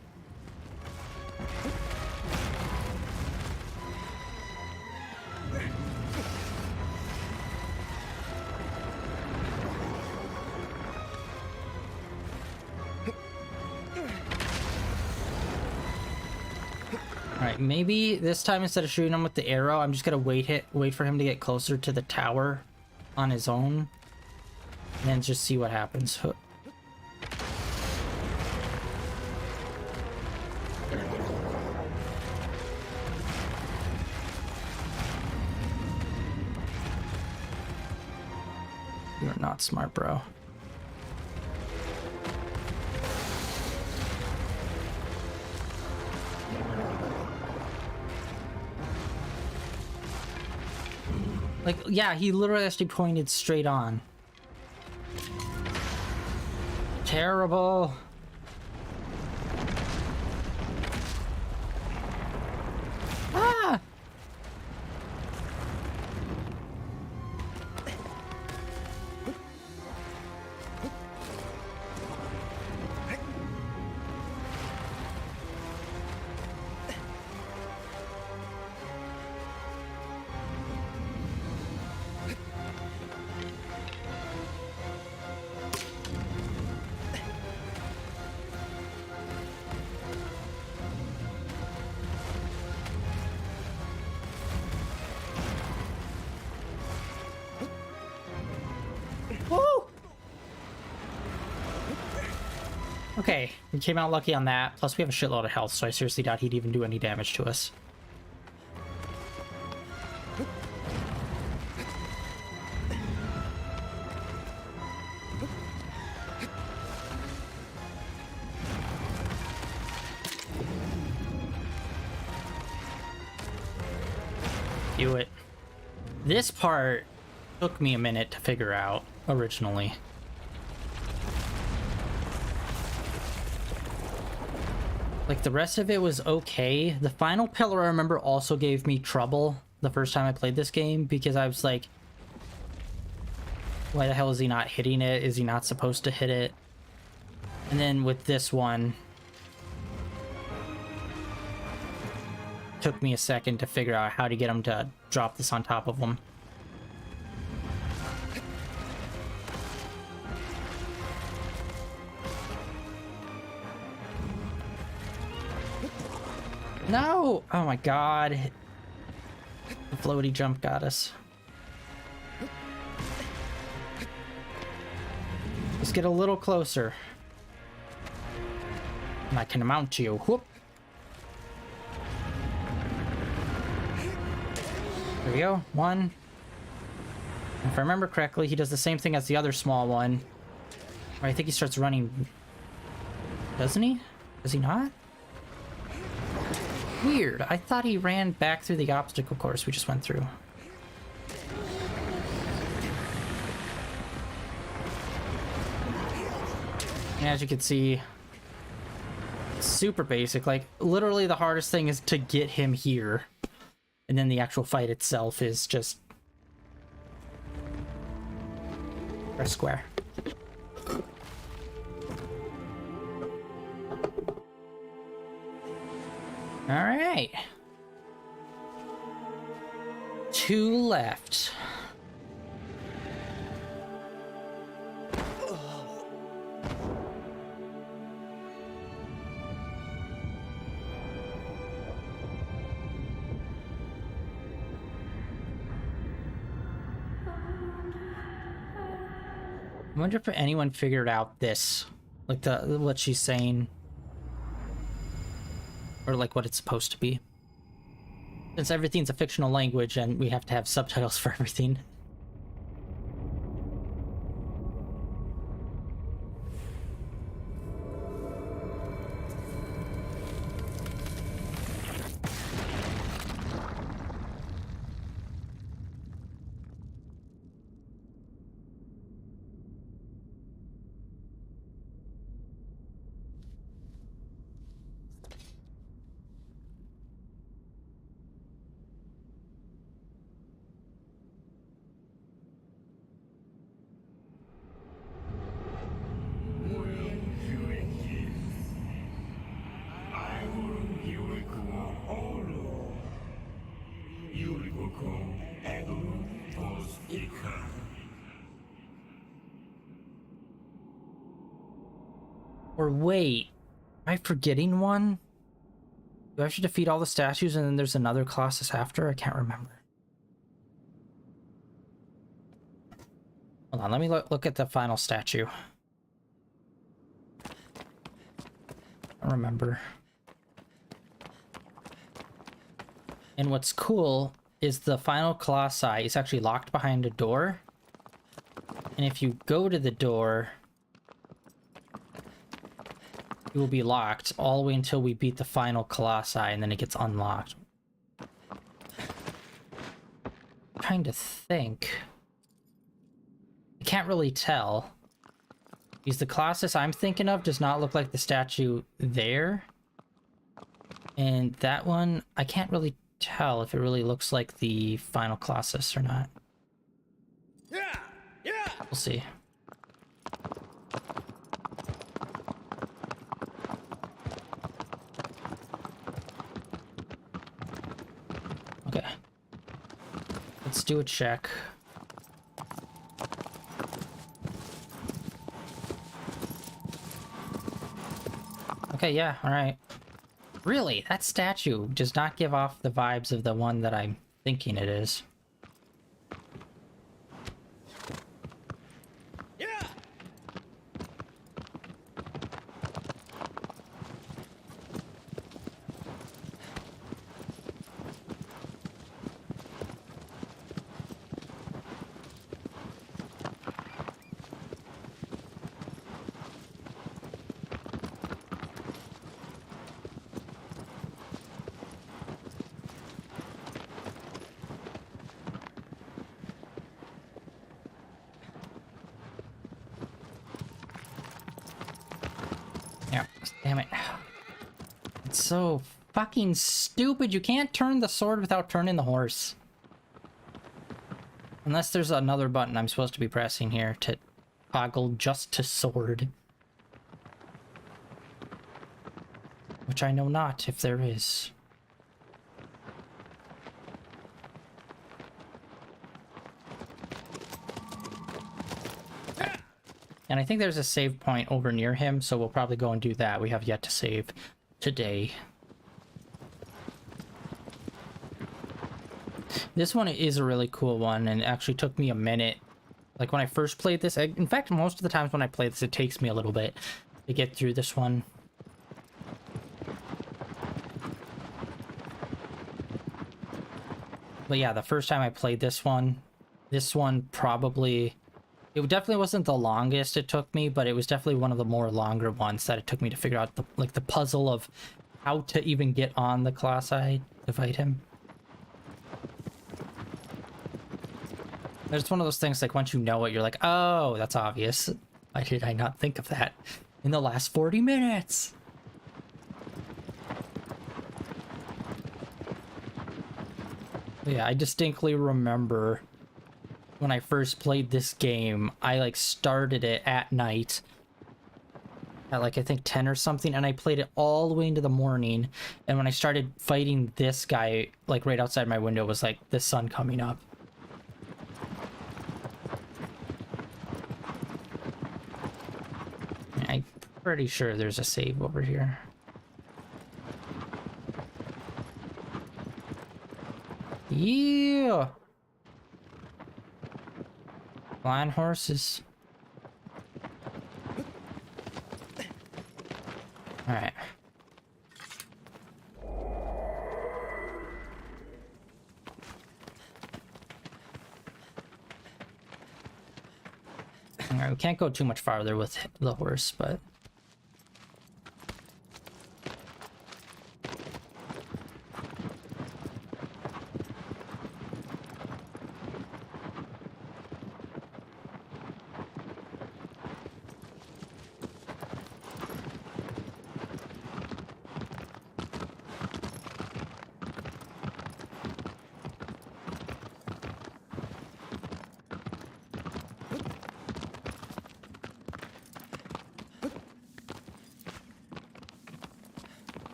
Alright, maybe this time instead of shooting him with the arrow, I'm just gonna wait for him to get closer to the tower on his own. And then just see what happens. You're not smart, bro. Like, yeah, he literally actually pointed straight on. Terrible. Ah! Okay, we came out lucky on that. Plus, we have a shitload of health, so I seriously doubt he'd even do any damage to us. Do it. This part took me a minute to figure out originally. Like, the rest of it was okay. The final pillar, I remember, also gave me trouble the first time I played this game, because I was like, why the hell is he not hitting it? Is he not supposed to hit it? And then with this one, took me a second to figure out how to get him to drop this on top of him. No! Oh my god. The floaty jump got us. Let's get a little closer. And I can mount you. Whoop. There we go. One. If I remember correctly, he does the same thing as the other small one. Or I think he starts running. Doesn't he? Does he not? Weird. I thought he ran back through the obstacle course we just went through. And as you can see, super basic. Like, literally the hardest thing is to get him here. And then the actual fight itself is just press square. All right. 2 left. I wonder if anyone figured out this, like what she's saying, or like what it's supposed to be. Since everything's a fictional language and we have to have subtitles for everything. Or wait, am I forgetting one? Do I have to defeat all the statues and then there's another Colossus after? I can't remember. Hold on, let me look at the final statue. I don't remember. And what's cool is the final Colossi is actually locked behind a door. And if you go to the door, it will be locked all the way until we beat the final Colossi, and then it gets unlocked. I'm trying to think. I can't really tell. Because the Colossus I'm thinking of does not look like the statue there. And that one, I can't really tell if it really looks like the final Colossus or not. We'll see. Okay. Let's do a check. Okay, yeah, alright. Really? That statue does not give off the vibes of the one that I'm thinking it is. Damn it. It's so fucking stupid. You can't turn the sword without turning the horse. Unless there's another button I'm supposed to be pressing here to toggle just to sword. Which I know not if there is. And I think there's a save point over near him, so we'll probably go and do that. We have yet to save today. This one is a really cool one, and it actually took me a minute. Like, when I first played this, in fact, most of the times when I play this, it takes me a little bit to get through this one. But yeah, the first time I played this one probably... It definitely wasn't the longest it took me, but it was definitely one of the more longer ones that it took me to figure out the puzzle of how to even get on the colossi to fight him. It's one of those things, like, once you know it, you're like, oh, that's obvious. Why did I not think of that in the last 40 minutes? Yeah, I distinctly remember when I first played this game, I, like, started it at night at, like, I think 10 or something, and I played it all the way into the morning, and when I started fighting this guy, like, right outside my window was, like, the sun coming up. I'm pretty sure there's a save over here. Yeah! Flying horses. Alright. Alright, we can't go too much farther with the horse, but...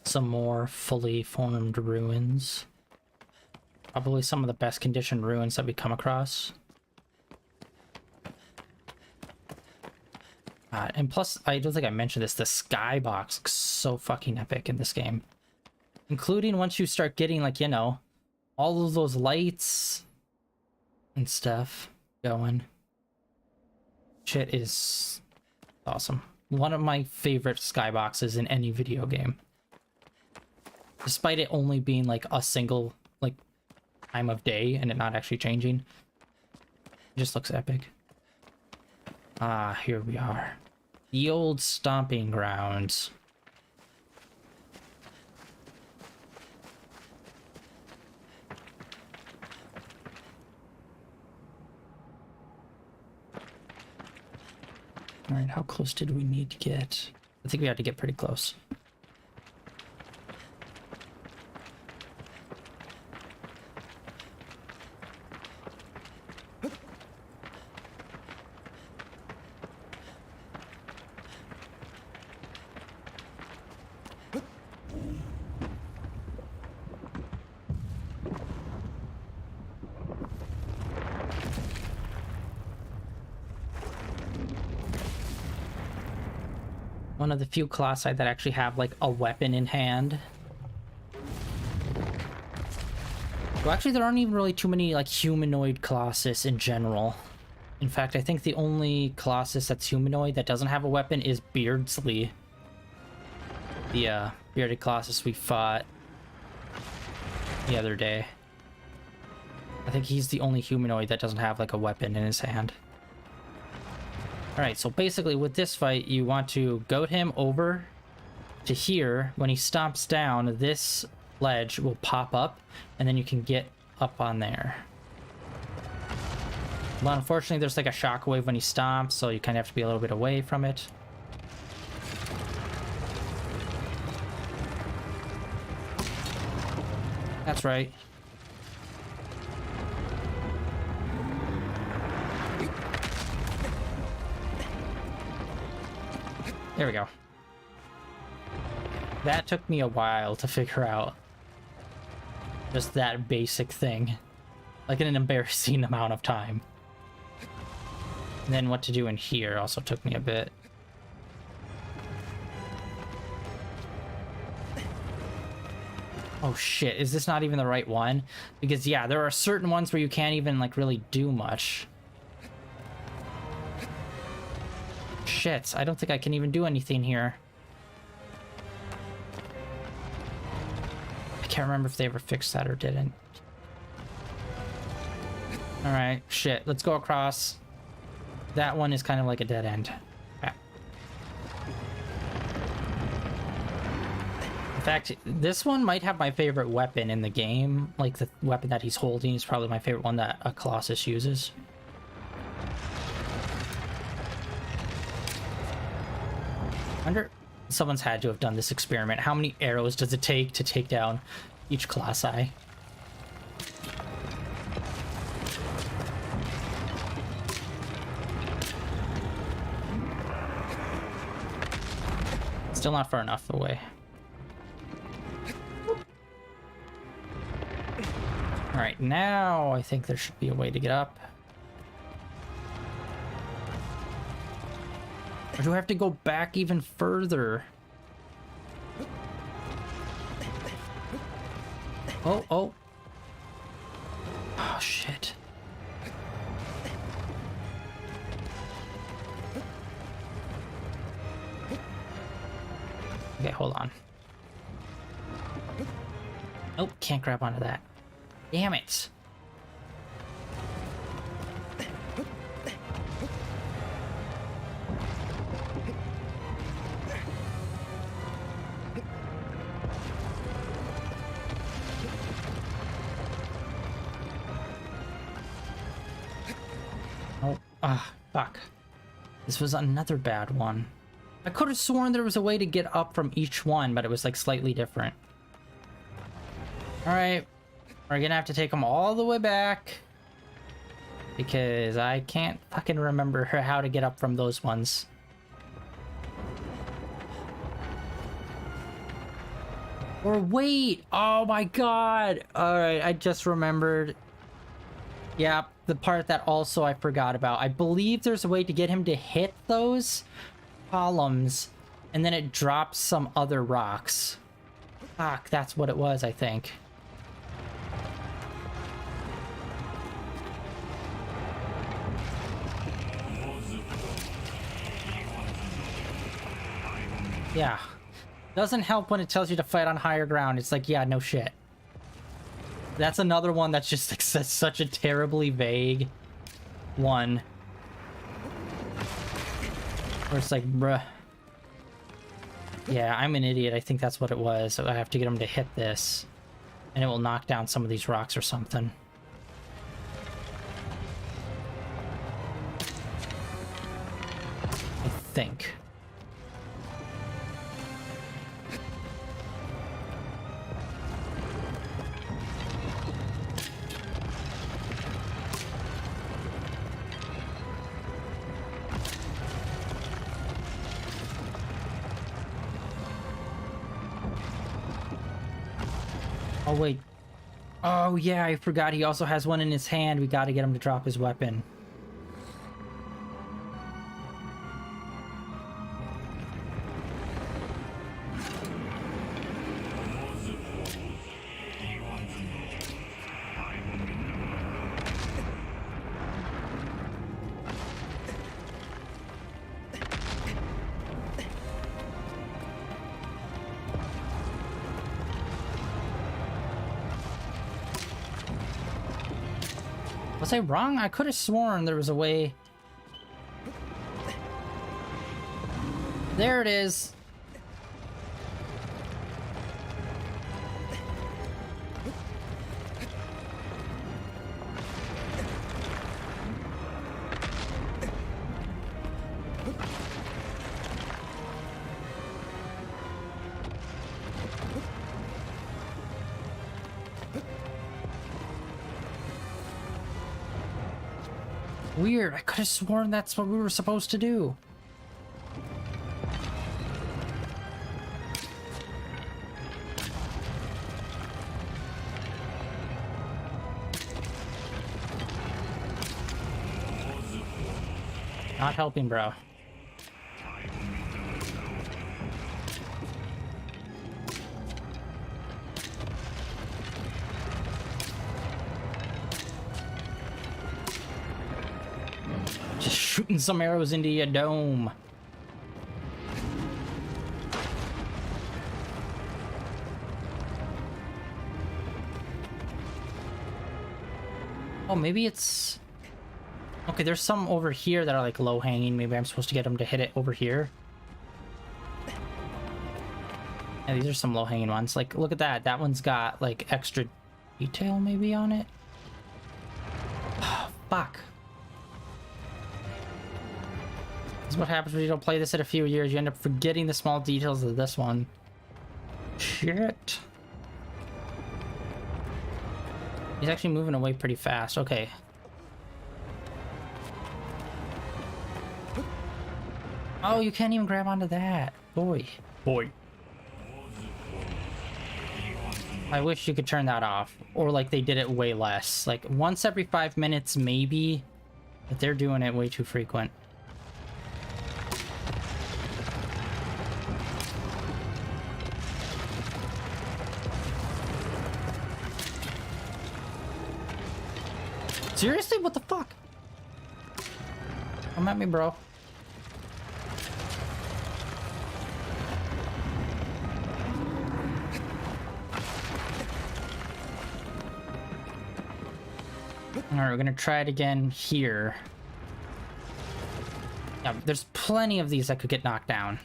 some more fully formed ruins. Probably some of the best conditioned ruins that we come across. And plus, I don't think I mentioned this, the skybox looks so fucking epic in this game. Including once you start getting, like, you know, all of those lights and stuff going. Shit is awesome. One of my favorite skyboxes in any video game. Despite it only being, like, a single, like, time of day and it not actually changing. It just looks epic. Ah, here we are. The old stomping grounds. Alright, how close did we need to get? I think we had to get pretty close. One of the few colossi that actually have, like, a weapon in hand. Well, actually, there aren't even really too many, like, humanoid colossus in general. In fact, I think the only colossus that's humanoid that doesn't have a weapon is Beardsley. The, bearded colossus we fought the other day. I think he's the only humanoid that doesn't have, like, a weapon in his hand. Alright, so basically with this fight, you want to goad him over to here. When he stomps down, this ledge will pop up, and then you can get up on there. But unfortunately, there's like a shockwave when he stomps, so you kind of have to be a little bit away from it. That's right. There we go. That took me a while to figure out. Just that basic thing. Like in an embarrassing amount of time. And then what to do in here also took me a bit. Oh shit, is this not even the right one? Because yeah, there are certain ones where you can't even like really do much. Shit, I don't think I can even do anything here. I can't remember if they ever fixed that or didn't. Alright, shit, let's go across. That one is kind of like a dead end. Okay. In fact, this one might have my favorite weapon in the game. Like, the weapon that he's holding is probably my favorite one that a Colossus uses. I wonder, someone's had to have done this experiment. How many arrows does it take to take down each colossi? Still not far enough away. Alright, now I think there should be a way to get up. Or do I have to go back even further? Oh, oh. Oh, shit. Okay, hold on. Nope, can't grab onto that. Damn it. Oh, fuck. This was another bad one. I could have sworn there was a way to get up from each one, but it was like slightly different. Alright, we're gonna have to take them all the way back. Because I can't fucking remember how to get up from those ones. Or wait! Oh my god! Alright, I just remembered. Yeah, the part that also I forgot about. I believe there's a way to get him to hit those columns, and then it drops some other rocks. Fuck, that's what it was, I think. Yeah. Doesn't help when it tells you to fight on higher ground. It's like, yeah, no shit. That's another one that's just like, such a terribly vague one. Where it's like, bruh. Yeah, I'm an idiot. I think that's what it was. So I have to get him to hit this. And it will knock down some of these rocks or something. I think. Oh, wait. Oh, yeah, I forgot he also has one in his hand. We gotta get him to drop his weapon. Was I wrong? I could have sworn there was a way. There it is. Weird, I could have sworn that's what we were supposed to do. Not helping, bro. Just shooting some arrows into your dome. Oh, maybe it's... Okay, there's some over here that are like low hanging. Maybe I'm supposed to get them to hit it over here. Yeah, these are some low hanging ones. Like, look at that. That one's got like extra detail maybe on it. Oh, fuck. This is what happens when you don't play this in a few years. You end up forgetting the small details of this one. Shit. He's actually moving away pretty fast. Okay. Oh, you can't even grab onto that. Boy. I wish you could turn that off. Or like they did it way less. Like once every 5 minutes maybe. But they're doing it way too frequent. Seriously? What the fuck? Come at me, bro. Alright, we're gonna try it again here. Yeah, there's plenty of these that could get knocked down.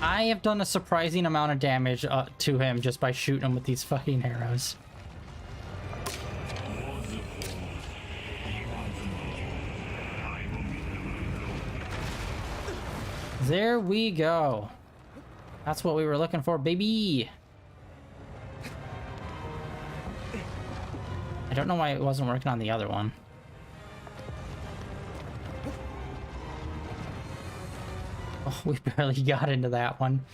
I have done a surprising amount of damage to him just by shooting him with these fucking arrows. There we go. That's what we were looking for, baby. I don't know why it wasn't working on the other one. Oh, we barely got into that one.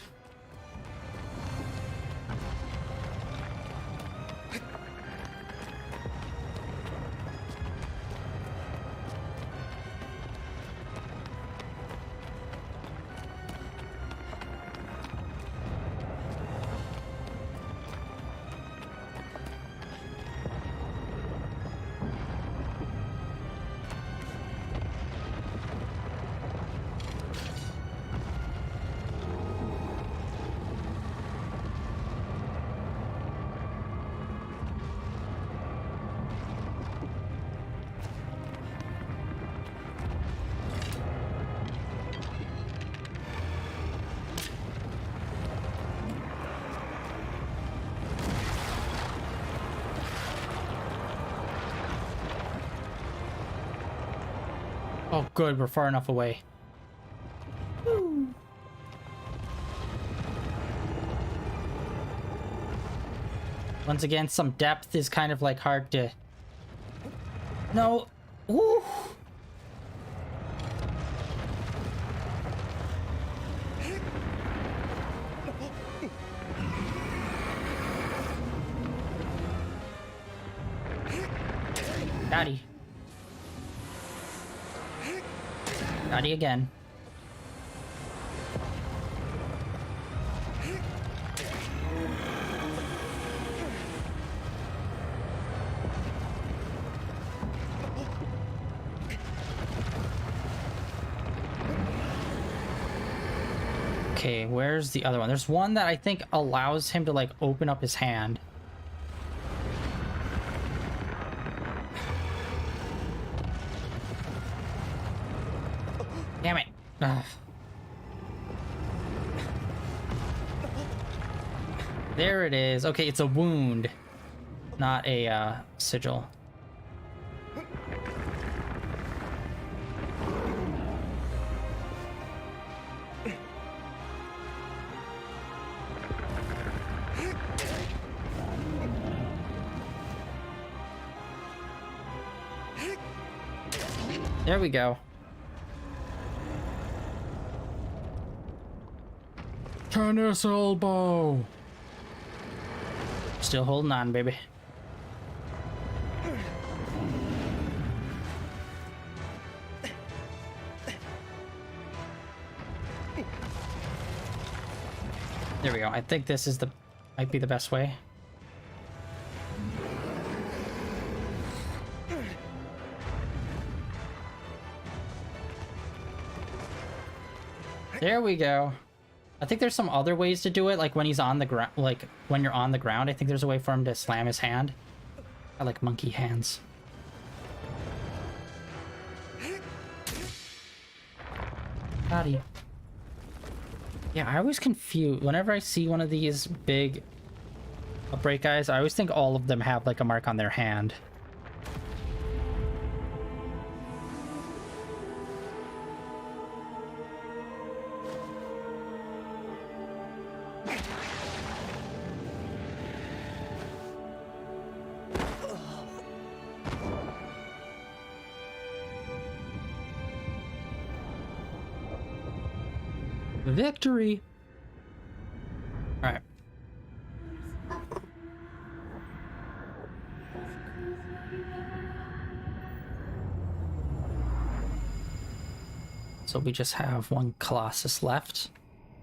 Oh, good. We're far enough away. Woo. Once again, some depth is kind of like hard to... No. Ooh. Daddy. Daddy again. Okay, where's the other one? There's one that I think allows him to like open up his hand. Damn it. Ugh. There it is. Okay, it's a wound, not a sigil. There we go. Tennis elbow. Still holding on, baby. There we go. I think this is might be the best way. There we go. I think there's some other ways to do it, like when he's on the ground, like when you're on the ground, I think there's a way for him to slam his hand. I like monkey hands. Howdy. Yeah, I always confuse whenever I see one of these big upbreak guys. I always think all of them have like a mark on their hand. Victory! Alright. So we just have one Colossus left.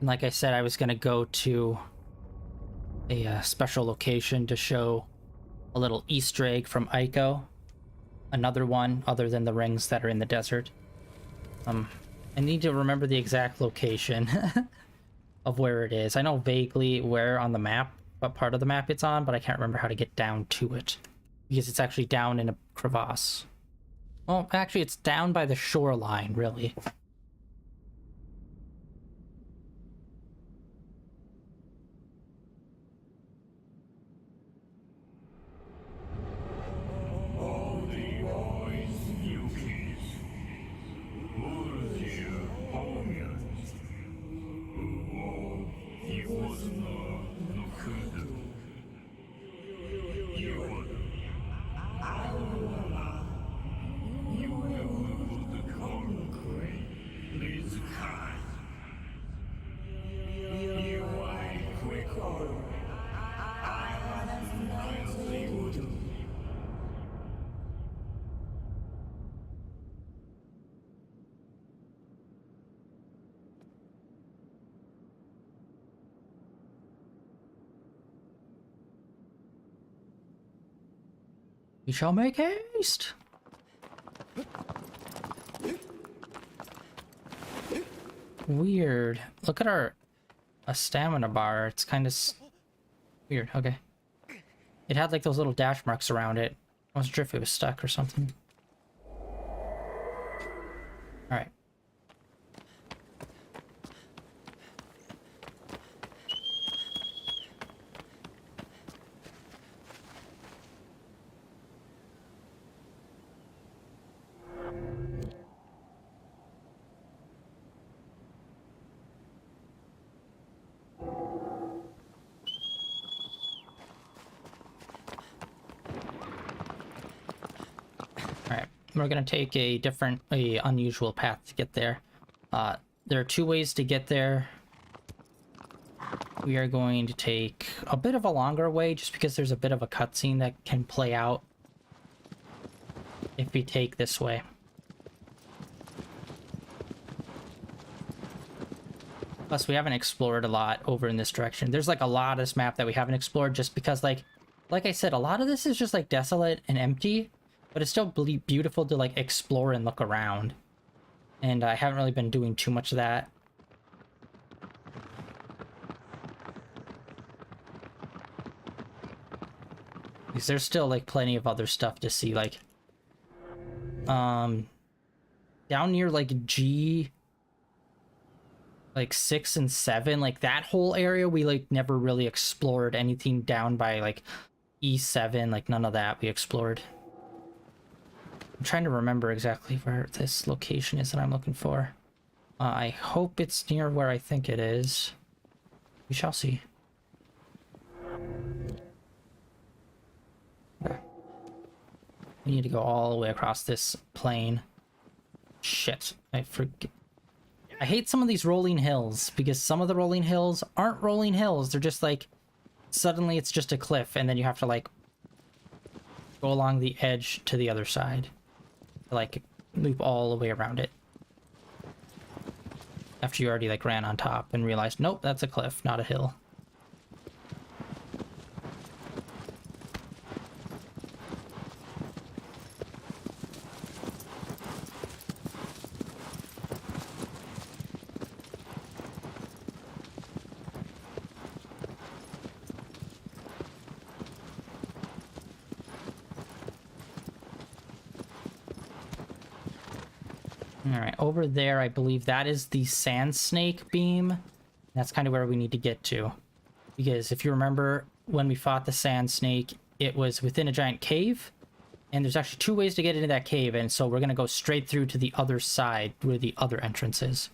And like I said, I was going to go to a special location to show a little Easter egg from Ico. Another one other than the rings that are in the desert. I need to remember the exact location of where it is. I know vaguely where on the map, what part of the map it's on, but I can't remember how to get down to it. Because it's actually down in a crevasse. Well, actually, it's down by the shoreline, really. We shall make haste. Weird. Look at our stamina bar. It's kind of weird. Okay. It had like those little dash marks around it. I wasn't sure if it was stuck or something. All right. We're gonna take a unusual path to get there. There are two ways to get there. We are going to take a bit of a longer way just because there's a bit of a cutscene that can play out if we take this way. Plus, we haven't explored a lot over in this direction. There's like a lot of this map that we haven't explored just because like I said, a lot of this is just like desolate and empty. But it's still beautiful to like explore and look around. And I haven't really been doing too much of that. Because there's still like plenty of other stuff to see, like down near like G like 6 and 7, like that whole area we like never really explored. Anything down by like E7, like none of that we explored. I'm trying to remember exactly where this location is that I'm looking for. I hope it's near where I think it is. We shall see. Okay. We need to go all the way across this plain. Shit, I forget. I hate some of these rolling hills because some of the rolling hills aren't rolling hills. They're just like, suddenly it's just a cliff and then you have to like go along the edge to the other side. Like loop all the way around it. After you already like ran on top and realized, nope, that's a cliff, not a hill. Alright, over there, I believe that is the sand snake beam. That's kind of where we need to get to. Because if you remember, when we fought the sand snake, it was within a giant cave. And there's actually 2 ways to get into that cave, and so we're going to go straight through to the other side where the other entrance is.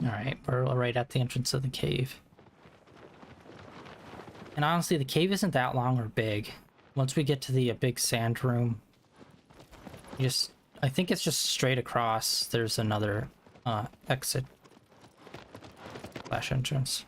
Alright, we're right at the entrance of the cave. And honestly, the cave isn't that long or big. Once we get to the big sand room, I think it's just straight across. There's another exit slash entrance.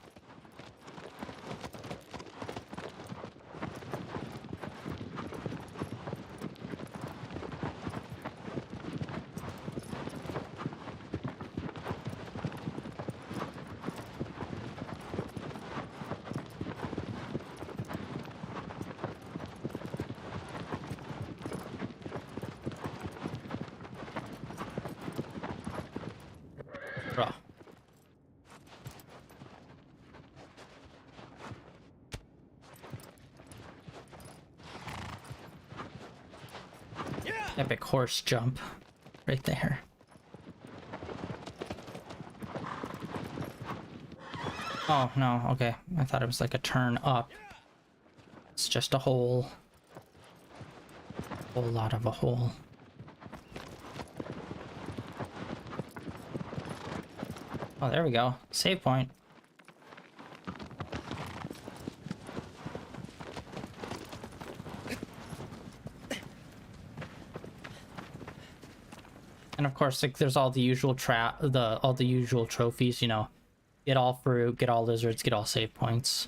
Bro. Epic horse jump right there. Oh, no, okay. I thought it was like a turn up. It's just a hole. Whole lot of a hole. Oh, there we go. Save point. And of course, like, there's all the usual usual trophies, you know. Get all fruit, get all lizards, get all save points.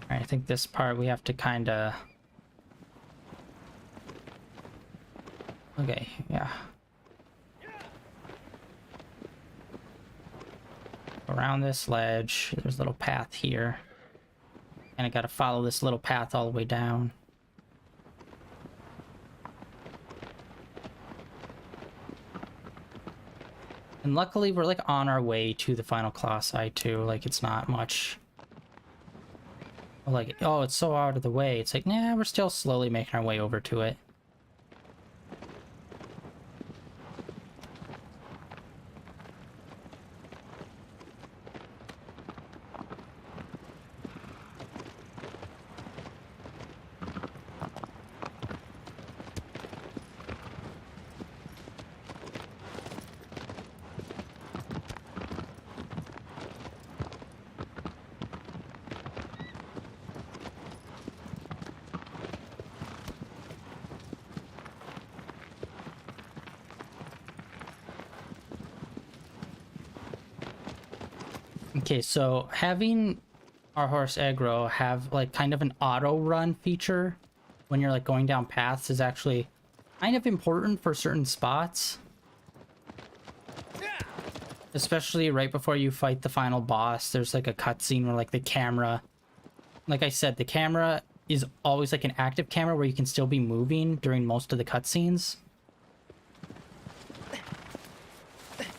I think this part we have to kind of... Okay, yeah. Around this ledge, there's a little path here. And I gotta follow this little path all the way down. And luckily we're like on our way to the final colossi too, like it's not much... Like, oh, it's so out of the way. It's like, nah, we're still slowly making our way over to it. Okay, so having our horse aggro have like kind of an auto run feature when you're like going down paths is actually kind of important for certain spots. Especially right before you fight the final boss, there's like a cutscene where like the camera, like I said, the camera is always like an active camera where you can still be moving during most of the cutscenes.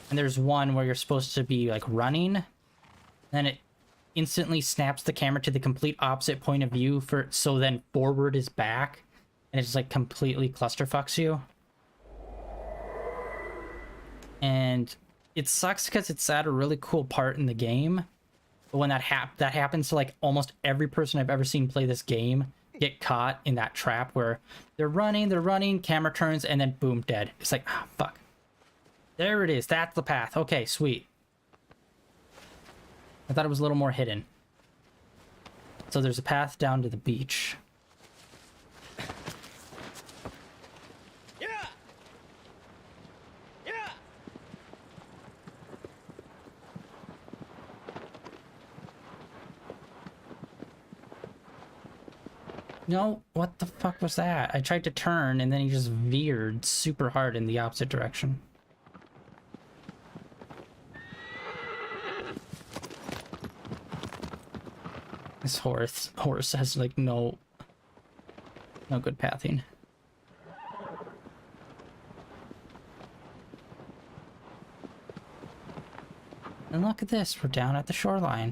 And there's one where you're supposed to be like running, then it instantly snaps the camera to the complete opposite point of view for so then forward is back, and it just like completely clusterfucks you. And it sucks because it's at a really cool part in the game, but when that happens to like almost every person I've ever seen play this game get caught in that trap where they're running, camera turns, and then boom, dead. It's like, oh, fuck. There it is. That's the path. Okay, sweet. I thought it was a little more hidden. So there's a path down to the beach. Yeah. Yeah. No, what the fuck was that? I tried to turn and then he just veered super hard in the opposite direction. This horse has like no good pathing. And look at this, we're down at the shoreline.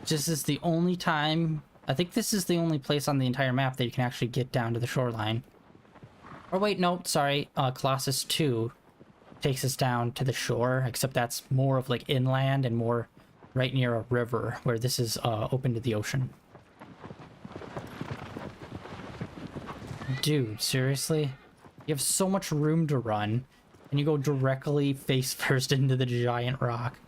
This is the only time, I think this is the only place on the entire map that you can actually get down to the shoreline. Or wait, no, sorry, Colossus 2 takes us down to the shore, except that's more of like inland and more right near a river, where this is open to the ocean. Dude, seriously? You have so much room to run, and you go directly face first into the giant rock.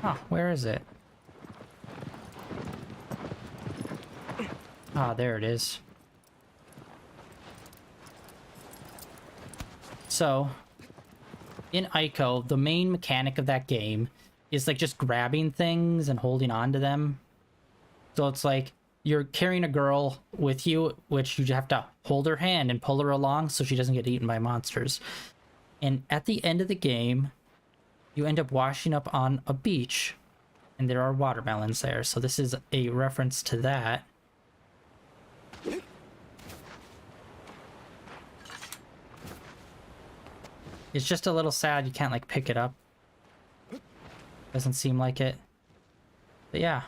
Huh, where is it? Ah, there it is. So, in Ico, the main mechanic of that game is like just grabbing things and holding on to them. So it's like you're carrying a girl with you, which you have to hold her hand and pull her along so she doesn't get eaten by monsters. And at the end of the game, you end up washing up on a beach, and there are watermelons there. So this is a reference to that. It's just a little sad you can't like pick it up. Doesn't seem like it. But yeah,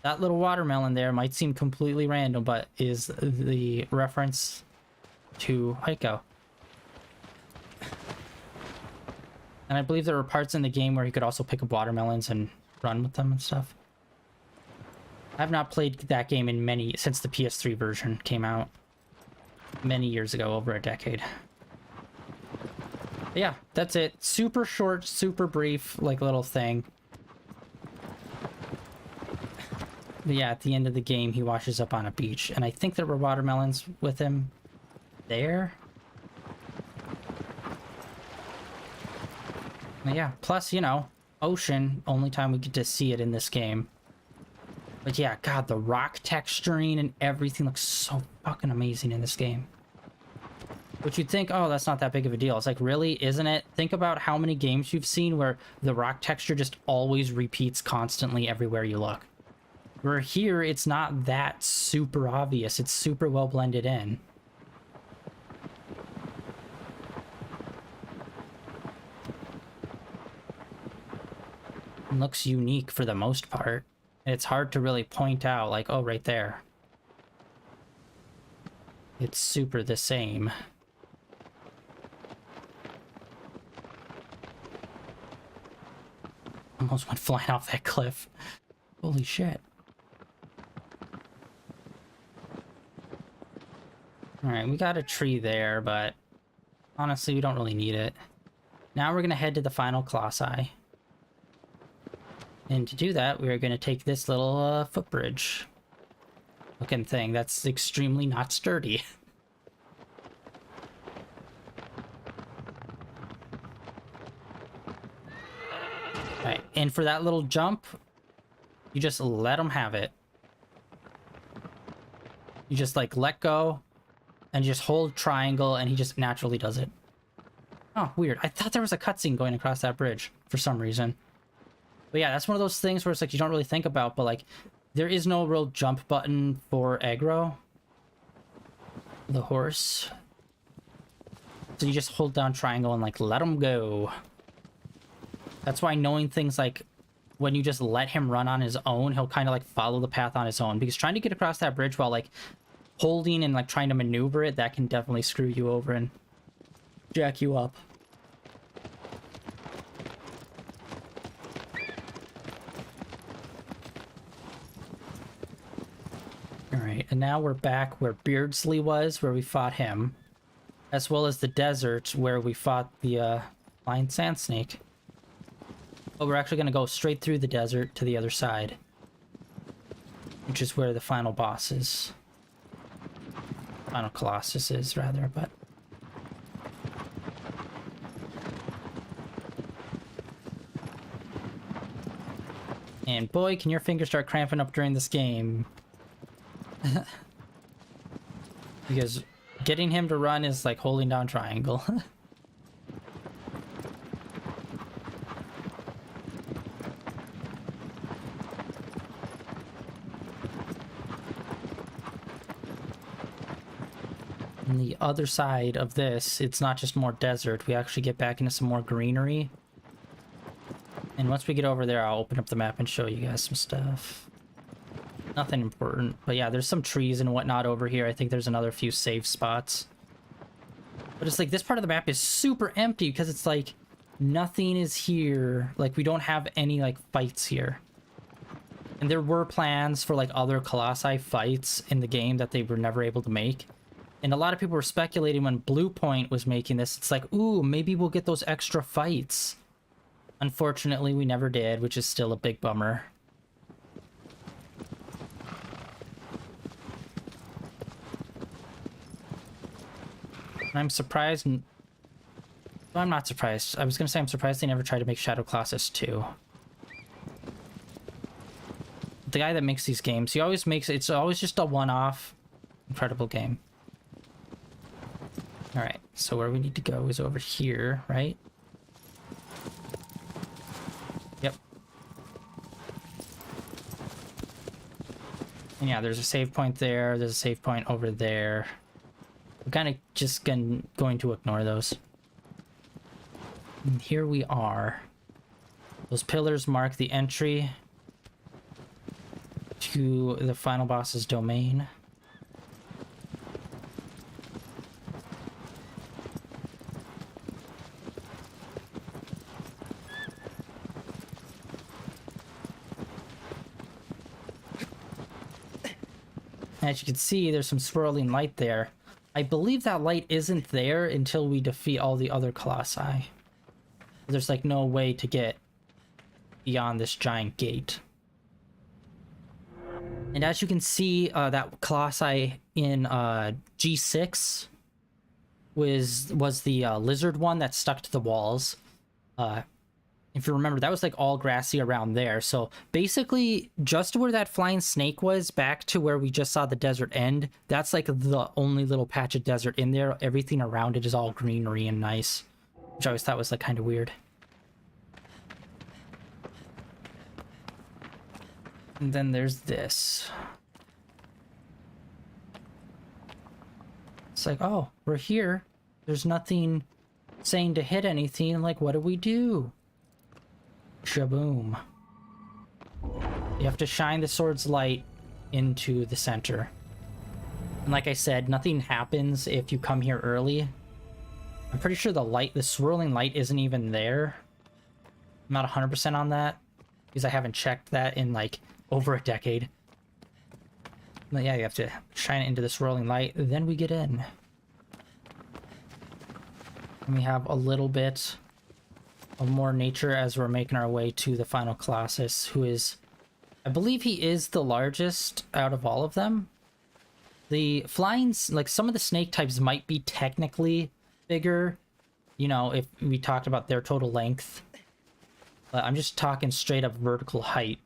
that little watermelon there might seem completely random, but is the reference to Ico. And I believe there were parts in the game where you could also pick up watermelons and run with them and stuff. I've not played that game in since the PS3 version came out many years ago, over a decade. But yeah, that's it. Super short, super brief, like little thing. But yeah, at the end of the game, he washes up on a beach, and I think there were watermelons with him there. But yeah, plus, you know, ocean, only time we get to see it in this game. But yeah, God, the rock texturing and everything looks so fucking amazing in this game. Which you'd think, oh, that's not that big of a deal. It's like, really? Isn't it? Think about how many games you've seen where the rock texture just always repeats constantly everywhere you look. Where here, it's not that super obvious. It's super well blended in. It looks unique for the most part. It's hard to really point out, like, oh, right there. It's super the same. Almost went flying off that cliff. Holy shit. Alright, we got a tree there, but honestly, we don't really need it. Now we're going to head to the final colossi. And to do that, we're going to take this little footbridge looking thing that's extremely not sturdy. Alright, and for that little jump, you just let him have it. You just like let go and just hold triangle and he just naturally does it. Oh, weird. I thought there was a cutscene going across that bridge for some reason. But yeah, that's one of those things where it's like you don't really think about, but like there is no real jump button for aggro. The horse. So you just hold down triangle and like let him go. That's why knowing things like when you just let him run on his own, he'll kind of like follow the path on his own. Because trying to get across that bridge while like holding and like trying to maneuver it, that can definitely screw you over and jack you up. Alright, and now we're back where Beardsley was, where we fought him. As well as the desert, where we fought the flying sand snake. But we're actually going to go straight through the desert to the other side. Which is where the final boss is. Final Colossus is, rather, but... And boy, can your fingers start cramping up during this game. Because getting him to run is like holding down triangle. On the other side of this, it's not just more desert. We actually get back into some more greenery. And once we get over there, I'll open up the map and show you guys some stuff. Nothing important. But yeah, there's some trees and whatnot over here. I think there's another few safe spots. But it's like this part of the map is super empty because it's like nothing is here. Like we don't have any like fights here. And there were plans for like other Colossi fights in the game that they were never able to make. And a lot of people were speculating when Bluepoint was making this. It's like, ooh, maybe we'll get those extra fights. Unfortunately, we never did, which is still a big bummer. I'm surprised... Well, I'm not surprised. I was going to say I'm surprised they never tried to make Shadow Colossus 2. The guy that makes these games, he always makes... It's always just a one-off incredible game. Alright, so where we need to go is over here, right? Yep. And yeah, there's a save point there. There's a save point over there. We're kind of just going to ignore those. And here we are. Those pillars mark the entry to the final boss's domain. As you can see, there's some swirling light there. I believe that light isn't there until we defeat all the other Colossi. There's like no way to get beyond this giant gate. And as you can see, that Colossi in G6 was the lizard one that stuck to the walls. If you remember, that was like all grassy around there. So basically, just where that flying snake was, back to where we just saw the desert end, that's like the only little patch of desert in there. Everything around it is all greenery and nice, which I always thought was like kind of weird. And then there's this. It's like, oh, we're here. There's nothing saying to hit anything. Like, what do we do? Shaboom. You have to shine the sword's light into the center. And like I said, nothing happens if you come here early. I'm pretty sure the swirling light isn't even there. I'm not 100% on that, because I haven't checked that in like over a decade. But yeah, you have to shine it into this rolling light, then we get in. And we have a little bit of more nature as we're making our way to the final Colossus, who is, I believe he is the largest out of all of them. The flying, like some of the snake types might be technically bigger, you know, if we talked about their total length. But I'm just talking straight up vertical height.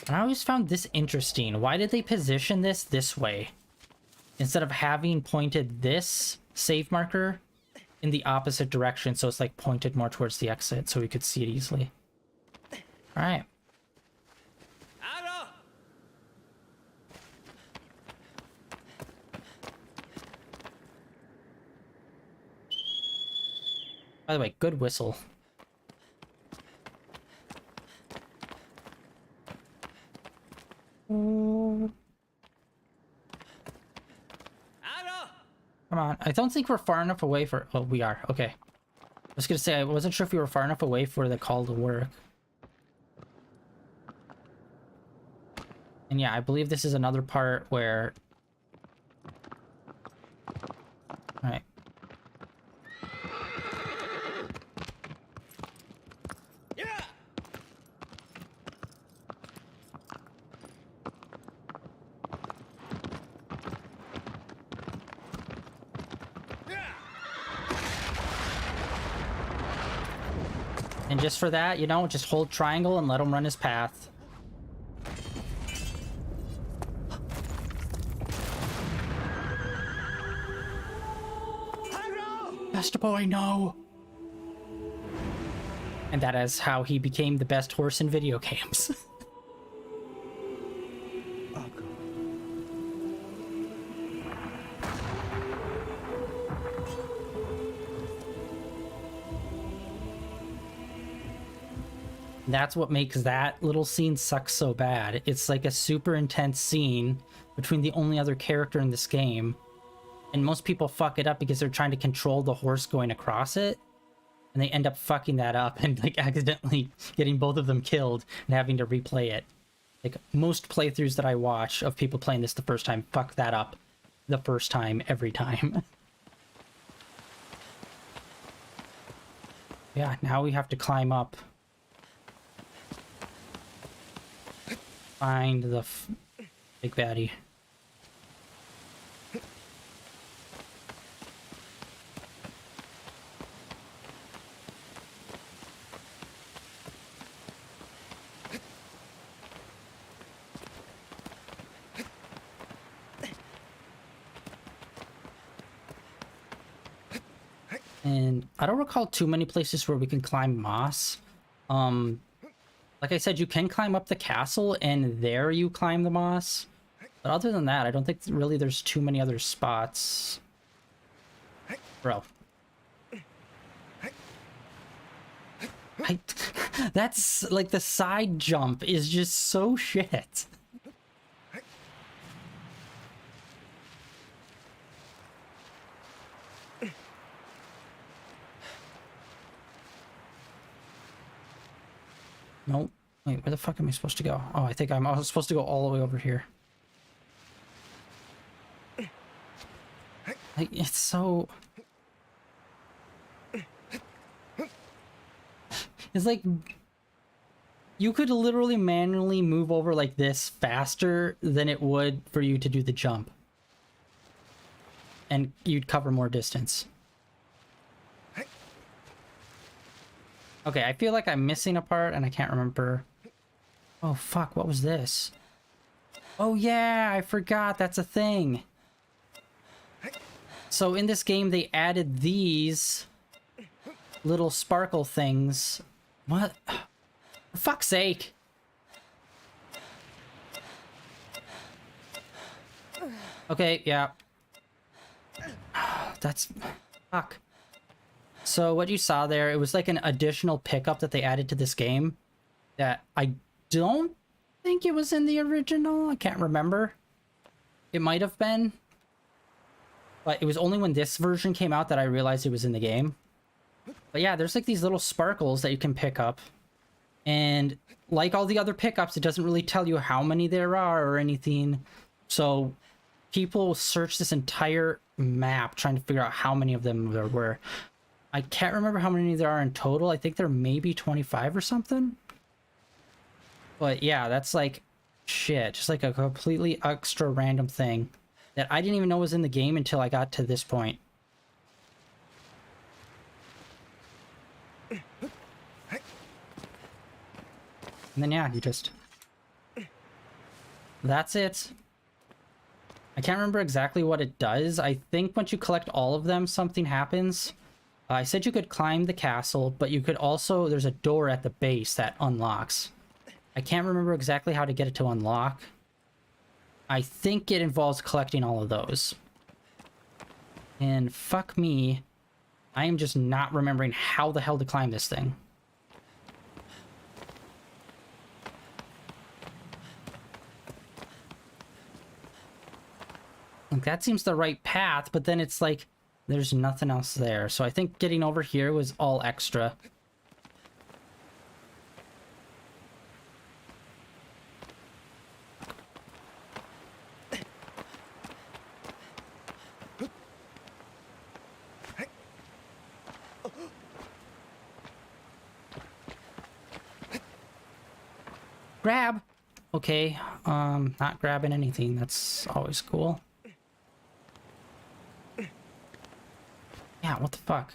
And I always found this interesting. Why did they position this way? Instead of having pointed this save marker in the opposite direction, so it's like pointed more towards the exit so we could see it easily. Alright. By the way, good whistle. Come on. I don't think we're far enough away for... Oh, we are. Okay. I was gonna say, I wasn't sure if we were far enough away for the call to work. And yeah, I believe this is another part where... Alright. And just for that, you know, just hold triangle and let him run his path. Best boy, no. And that is how he became the best horse in video games. That's what makes that little scene suck so bad. It's like a super intense scene between the only other character in this game. And most people fuck it up because they're trying to control the horse going across it. And they end up fucking that up and like accidentally getting both of them killed and having to replay it. Like most playthroughs that I watch of people playing this the first time fuck that up the first time every time. Yeah, now we have to climb up. Find the big baddie. And I don't recall too many places where we can climb moss. Like I said, you can climb up the castle, and there you climb the moss. But other than that, I don't think really there's too many other spots. Bro. That's, like, the side jump is just so shit. Nope. Wait, where the fuck am I supposed to go? Oh, I think I'm supposed to go all the way over here. Like, it's so... It's like... You could literally manually move over like this faster than it would for you to do the jump. And you'd cover more distance. Okay, I feel like I'm missing a part and I can't remember. Oh, fuck, what was this? Oh, yeah, I forgot. That's a thing. So in this game, they added these little sparkle things. What? For fuck's sake. Okay, yeah. That's... Fuck. So what you saw there, it was like an additional pickup that they added to this game that I don't think it was in the original. I can't remember. It might have been. But it was only when this version came out that I realized it was in the game. But yeah, there's like these little sparkles that you can pick up. And like all the other pickups, it doesn't really tell you how many there are or anything. So people search this entire map trying to figure out how many of them there were. I can't remember how many there are in total. I think there may be 25 or something. But yeah, that's like shit. Just like a completely extra random thing that I didn't even know was in the game until I got to this point. And then yeah, you just... That's it. I can't remember exactly what it does. I think once you collect all of them, something happens. I said you could climb the castle, but you could also... There's a door at the base that unlocks. I can't remember exactly how to get it to unlock. I think it involves collecting all of those. And fuck me, I am just not remembering how the hell to climb this thing. Like, that seems the right path, but then it's like, there's nothing else there. So I think getting over here was all extra. Grab! Okay, not grabbing anything. That's always cool. Yeah, what the fuck?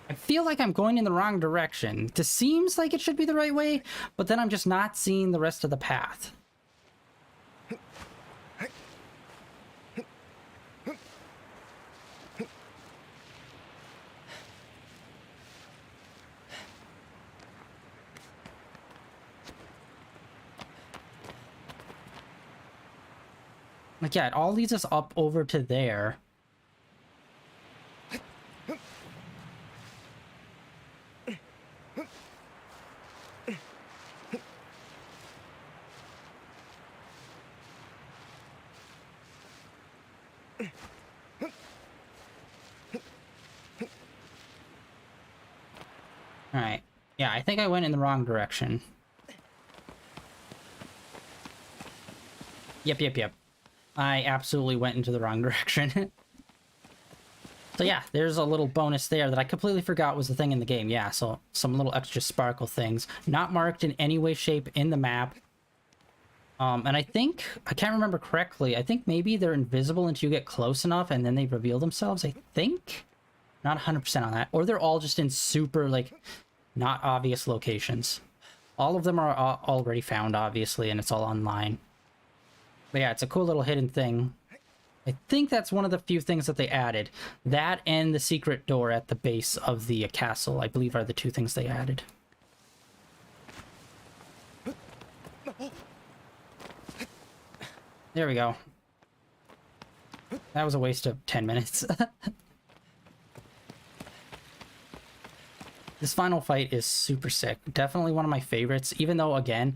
I feel like I'm going in the wrong direction. This seems like it should be the right way, but then I'm just not seeing the rest of the path. Like, yeah, it all leads us up over to there. Alright. Yeah, I think I went in the wrong direction. Yep. I absolutely went into the wrong direction. So yeah, there's a little bonus there that I completely forgot was the thing in the game. Yeah, so some little extra sparkle things. Not marked in any way, shape in the map. And I think, I can't remember correctly, I think maybe they're invisible until you get close enough and then they reveal themselves, I think? Not 100% on that. Or they're all just in super, like, not obvious locations. All of them are already found, obviously, and it's all online. But yeah, it's a cool little hidden thing. I think that's one of the few things that they added. That and the secret door at the base of the castle, I believe, are the two things they added. There we go. That was a waste of 10 minutes. This final fight is super sick. Definitely one of my favorites, even though, again,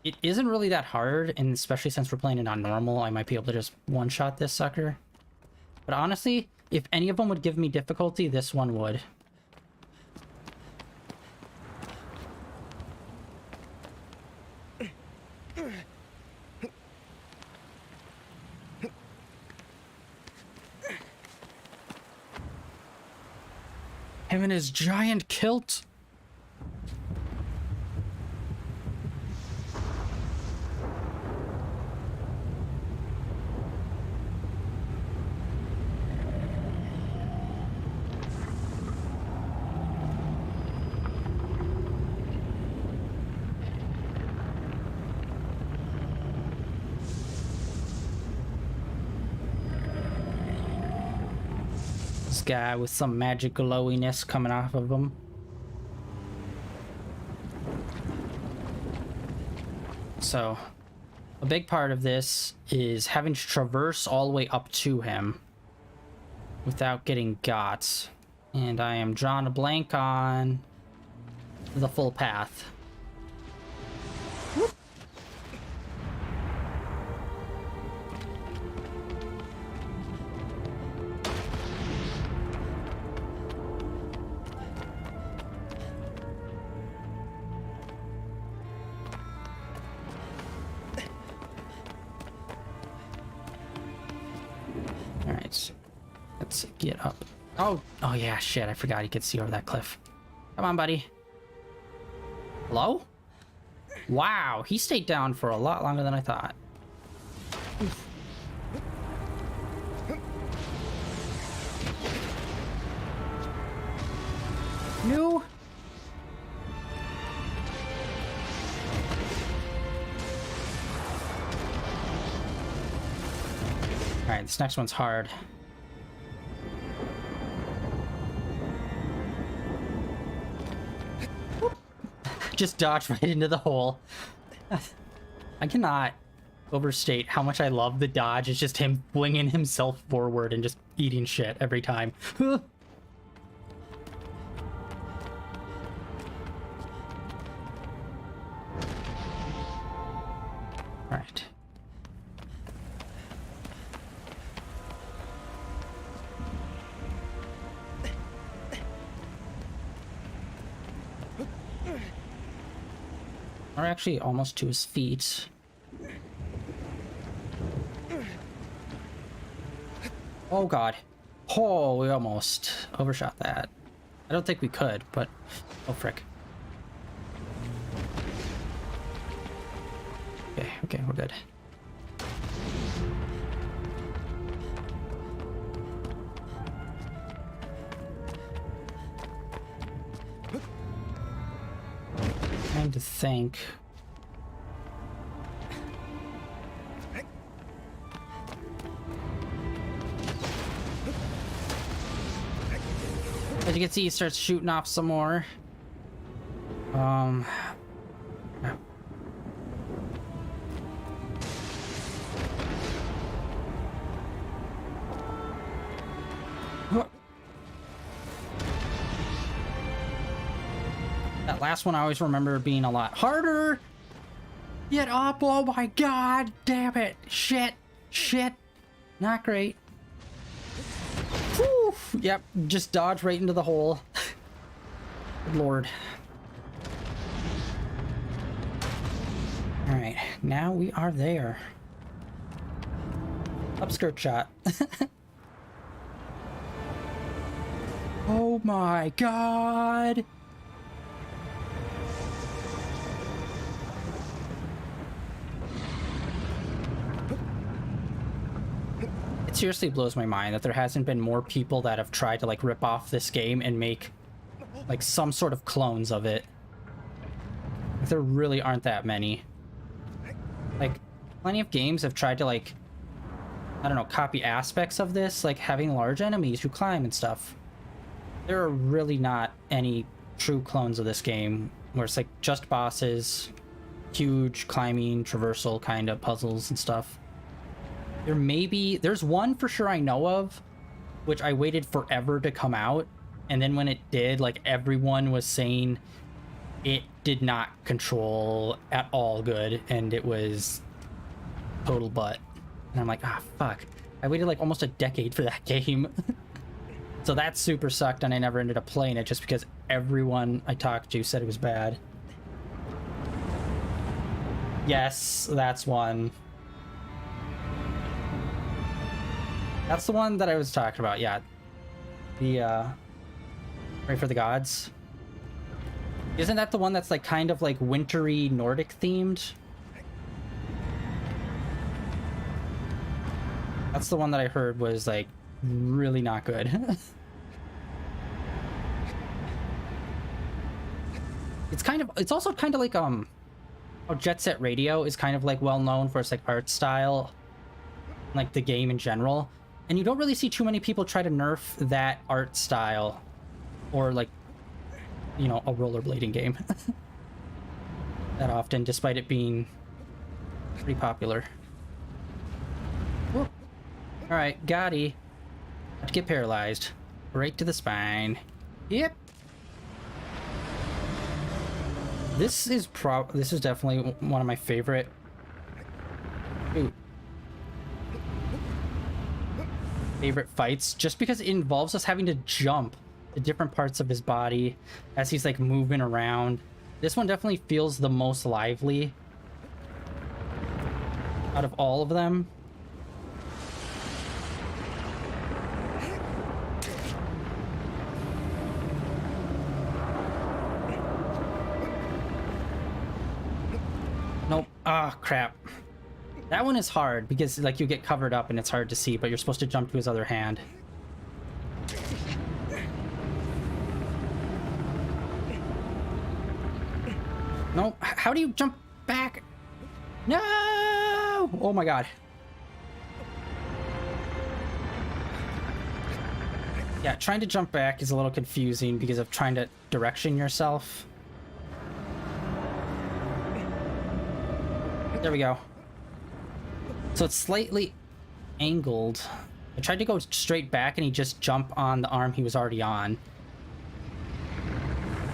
it isn't really that hard, and especially since we're playing it on normal, I might be able to just one-shot this sucker. But honestly, if any of them would give me difficulty, this one would. Him and his giant kilt. Guy with some magic glowiness coming off of him. So, a big part of this is having to traverse all the way up to him without getting got. And I am drawing a blank on the full path. Whoop. Let's get up. Oh yeah, shit, I forgot he could see over that cliff. Come on, buddy. Hello? Wow, he stayed down for a lot longer than I thought. Oof. No. Alright, this next one's hard. Just dodge right into the hole. I cannot overstate how much I love the dodge. It's just him flinging himself forward and just eating shit every time. Alright. We're actually almost to his feet. Oh god. Oh, we almost overshot that. I don't think we could, but... Oh, frick. Okay, we're good. Trying to think. As you can see, he starts shooting off some more. That last one I always remember being a lot harder. Get up! Oh my god! Damn it! Shit! Not great. Whew. Yep, just dodge right into the hole. Good lord. Alright, now we are there. Upskirt shot. Oh my god! It seriously blows my mind that there hasn't been more people that have tried to like rip off this game and make like some sort of clones of it. There really aren't that many. Like, plenty of games have tried to like, I don't know, copy aspects of this, like having large enemies who climb and stuff. There are really not any true clones of this game where it's like just bosses, huge climbing, traversal kind of puzzles and stuff. There's one for sure I know of, which I waited forever to come out, and then when it did, like everyone was saying it did not control at all good, and it was total butt. And I'm like, ah, fuck. I waited like almost a decade for that game. So that super sucked, and I never ended up playing it just because everyone I talked to said it was bad. Yes, that's one. That's the one that I was talking about, yeah. The, Pray for the Gods. Isn't that the one that's like kind of like wintry Nordic themed? That's the one that I heard was like really not good. It's also kind of like how Jet Set Radio is kind of like well known for its like art style, like the game in general. And you don't really see too many people try to nerf that art style, or like, you know, a rollerblading game that often, despite it being pretty popular. All right, Gotti. About to get paralyzed. Right to the spine. Yep. This is definitely one of my favorite. Ooh. Favorite fights, just because it involves us having to jump to different parts of his body as he's like moving around. This one definitely feels the most lively out of all of them. Ah, crap. That one is hard because like you get covered up and it's hard to see, but you're supposed to jump to his other hand. No, how do you jump back? No! Oh my god. Yeah, trying to jump back is a little confusing because of trying to direction yourself. There we go. So it's slightly angled. I tried to go straight back and he just jumped on the arm he was already on.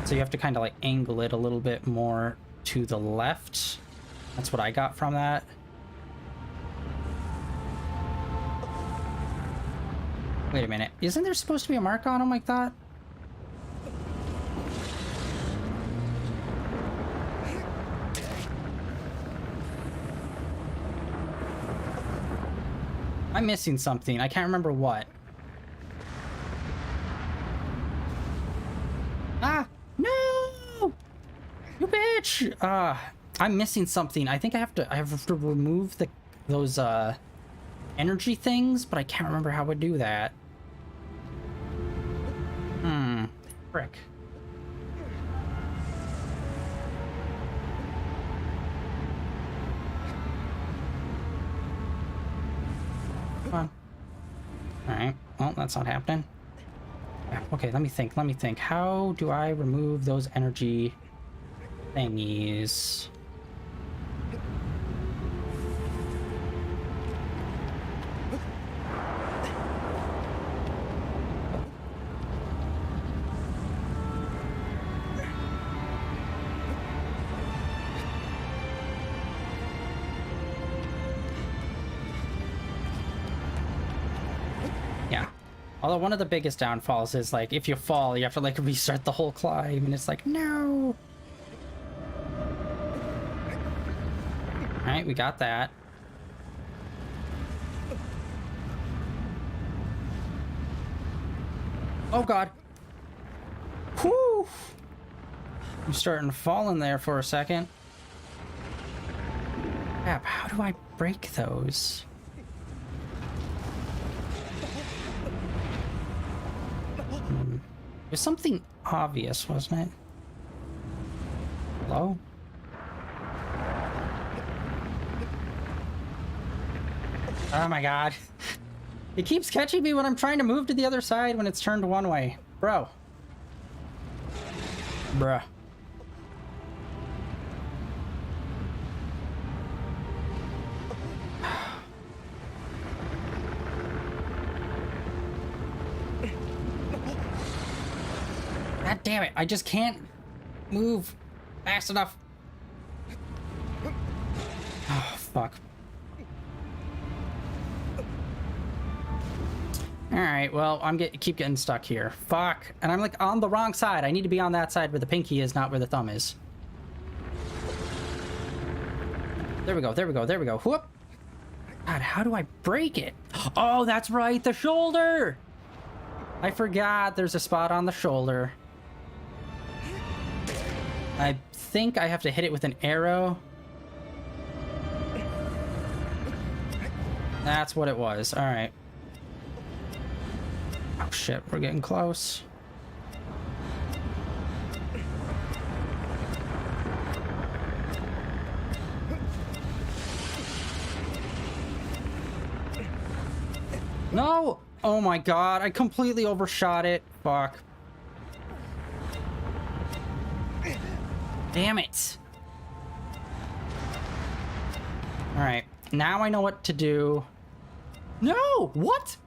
So you have to kind of like angle it a little bit more to the left. That's what I got from that. Wait a minute. Isn't there supposed to be a mark on him like that? I'm missing something. I can't remember what. Ah! No! You bitch! I'm missing something. I think I have to remove those energy things, but I can't remember how I do that. Frick. Come on. Alright, well, that's not happening. Yeah, okay, let me think. How do I remove those energy thingies? Although one of the biggest downfalls is like if you fall, you have to like restart the whole climb, and it's like, no. Alright, we got that. Oh god. Whew. I'm starting to fall in there for a second. Crap, how do I break those? It was something obvious, wasn't it? Hello? Oh my god. It keeps catching me when I'm trying to move to the other side when it's turned one way. Bro. Bruh. God damn it, I just can't move fast enough. Oh, fuck. Alright, well, keep getting stuck here. Fuck. And I'm like on the wrong side. I need to be on that side where the pinky is, not where the thumb is. There we go, there we go, there we go. Whoop! God, how do I break it? Oh, that's right, the shoulder! I forgot there's a spot on the shoulder. I think I have to hit it with an arrow. That's what it was. Alright. Oh shit, we're getting close. No! Oh my god, I completely overshot it. Fuck. Damn it. Alright, now I know what to do. No! What?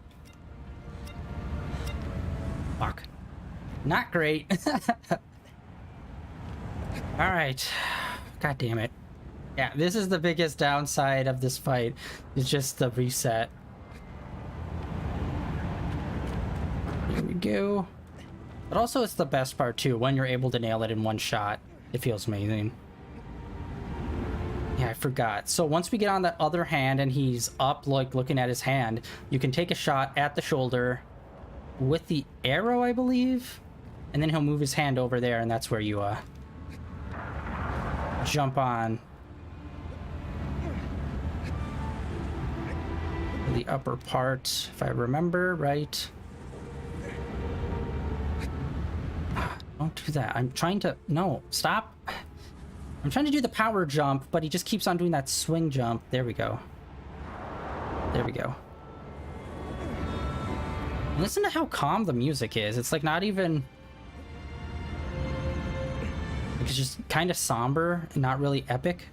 Fuck. Not great. Alright. God damn it. Yeah, this is the biggest downside of this fight. It's just the reset. Here we go. But also it's the best part too, when you're able to nail it in one shot. It feels amazing. Yeah, I forgot. So once we get on that other hand and he's up, like looking at his hand, you can take a shot at the shoulder with the arrow, I believe. And then he'll move his hand over there, and that's where you jump on. the upper part, if I remember right. Don't do that. I'm trying to... No, stop. I'm trying to do the power jump, but he just keeps on doing that swing jump. There we go. There we go. Listen to how calm the music is. It's like not even... It's just kind of somber and not really epic.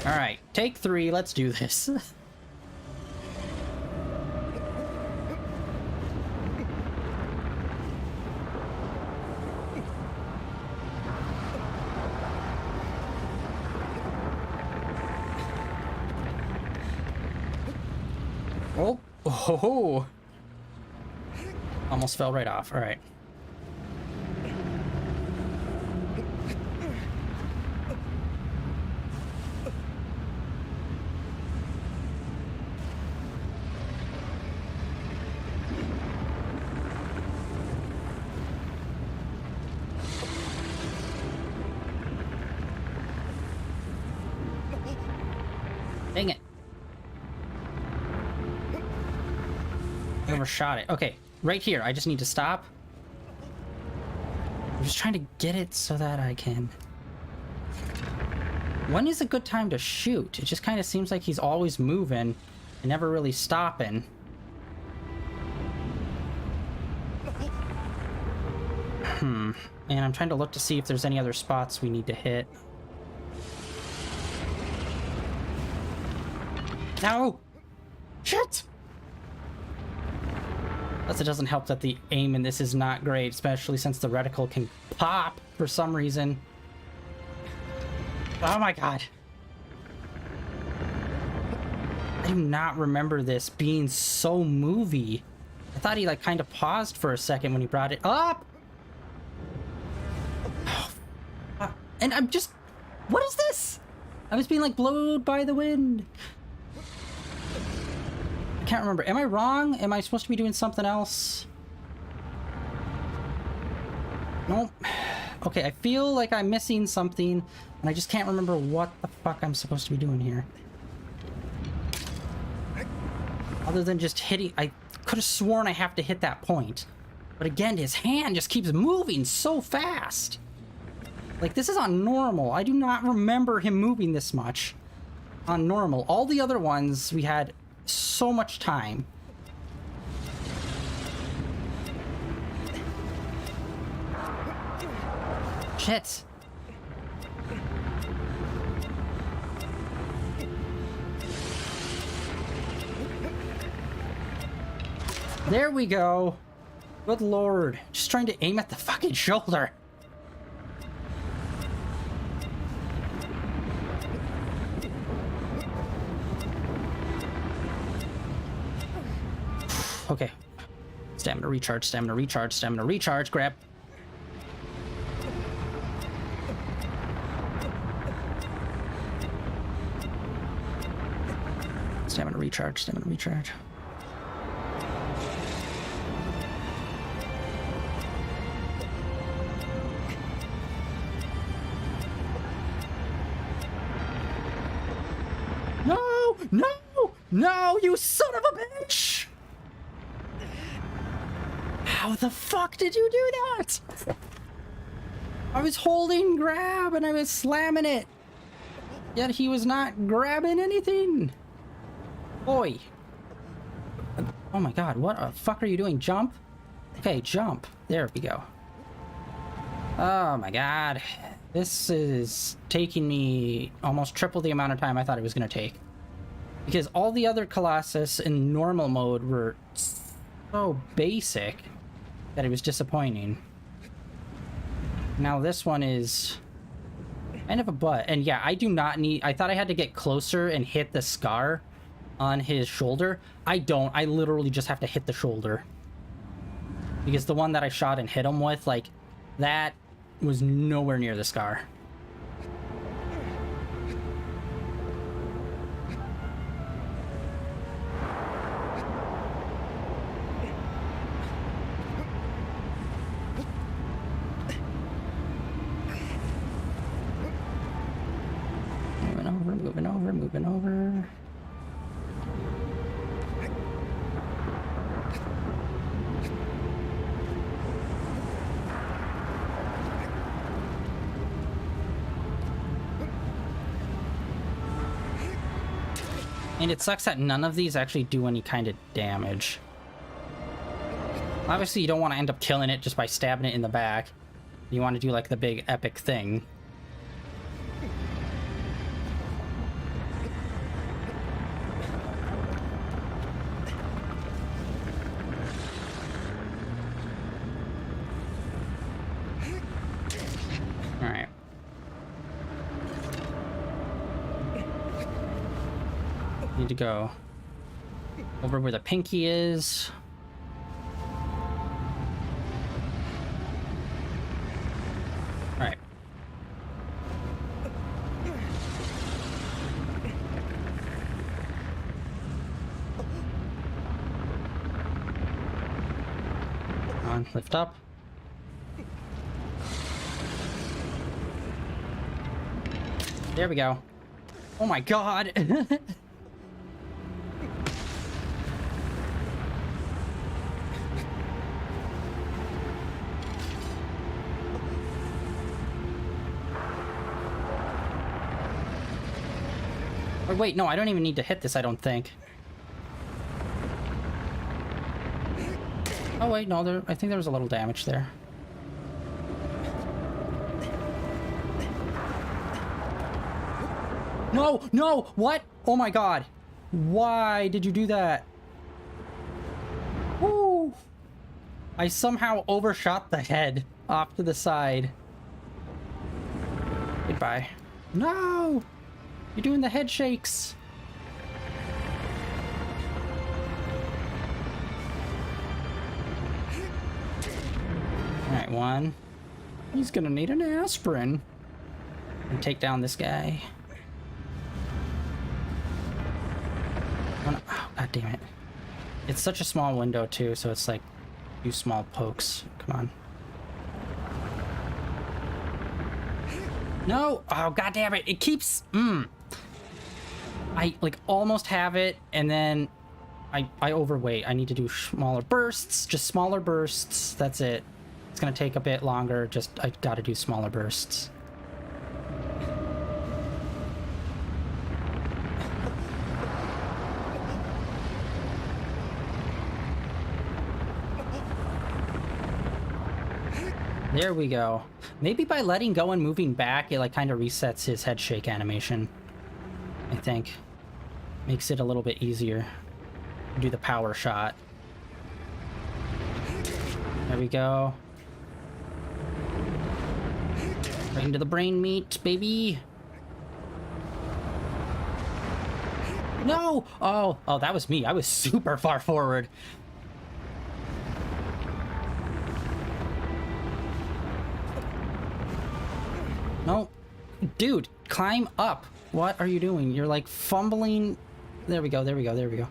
All right, take 3. Let's do this. Oh, oh, almost fell right off. All right. Dang it. I overshot it. Okay, right here. I just need to stop. I'm just trying to get it so that I can... When is a good time to shoot? It just kind of seems like he's always moving and never really stopping. And I'm trying to look to see if there's any other spots we need to hit. No! Shit! Plus, it doesn't help that the aim in this is not great, especially since the reticle can pop for some reason. Oh my god. I do not remember this being so movie. I thought he like kind of paused for a second when he brought it up. And I'm just... What is this? I was being like blown by the wind. I can't remember. Am I wrong? Am I supposed to be doing something else? Nope. Okay, I feel like I'm missing something, and I just can't remember what the fuck I'm supposed to be doing here. Other than just hitting... I could have sworn I have to hit that point. But again, his hand just keeps moving so fast. Like, this is on normal. I do not remember him moving this much on normal. All the other ones, we had so much time. Shit. There we go. Good lord. Just trying to aim at the fucking shoulder. Okay. Stamina recharge, stamina recharge, stamina recharge, grab. Stamina recharge, stamina recharge. No! No! No, you son of a bitch! How the fuck did you do that? I was holding grab and I was slamming it. Yet he was not grabbing anything. Boy. Oh my god, what the fuck are you doing? Jump? Okay, jump. There we go. Oh my god. This is taking me almost triple the amount of time I thought it was going to take. Because all the other Colossus in normal mode were so basic that it was disappointing. Now this one is kind of a butt. And yeah, I do not need... I thought I had to get closer and hit the scar on his shoulder. I don't. I literally just have to hit the shoulder. Because the one that I shot and hit him with, like, that was nowhere near the scar. moving over. And it sucks that none of these actually do any kind of damage. Obviously, you don't want to end up killing it just by stabbing it in the back. You want to do like the big epic thing. All right. Need to go over where the pinky is. All right. Come on, lift up. There we go. Oh my god. Or wait, no, I don't even need to hit this, I don't think. Oh wait, no, I think there was a little damage there. No, no, what? Oh my god. Why did you do that? Woo! I somehow overshot the head off to the side. Goodbye. No! You're doing the head shakes. Alright, one. He's gonna need an aspirin. And take down this guy. One, oh, god damn it. It's such a small window too, so it's like 2 small pokes. Come on. No! Oh god damn it! It keeps I like almost have it, and then I overweight. I need to do smaller bursts, just smaller bursts. That's it. It's gonna take a bit longer. Just I gotta do smaller bursts. There we go. Maybe by letting go and moving back, it like kind of resets his head shake animation. I think. Makes it a little bit easier to do the power shot. There we go. Right into the brain meat, baby. No! Oh, that was me. I was super far forward. No. Dude, climb up. What are you doing? You're like fumbling. There we go, there we go, there we go.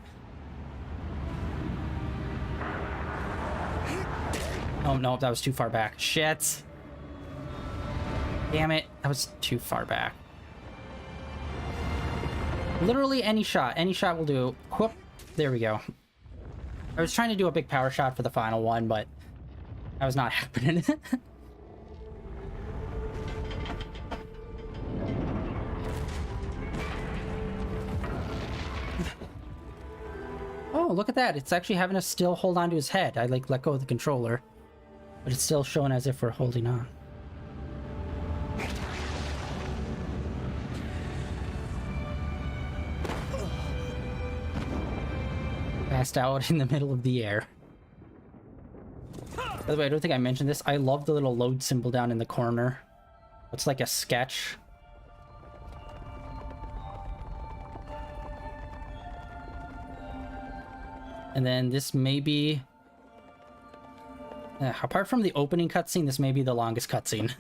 Oh no, that was too far back. Shit. Damn it, that was too far back. Literally any shot will do. Whoop. There we go. I was trying to do a big power shot for the final one, but that was not happening. Oh, look at that. It's actually having us still hold on to his head. I like let go of the controller, but it's still showing as if we're holding on. Passed out in the middle of the air. By the way, I don't think I mentioned this. I love the little load symbol down in the corner. It's like a sketch. And then this may be... apart from the opening cutscene, this may be the longest cutscene.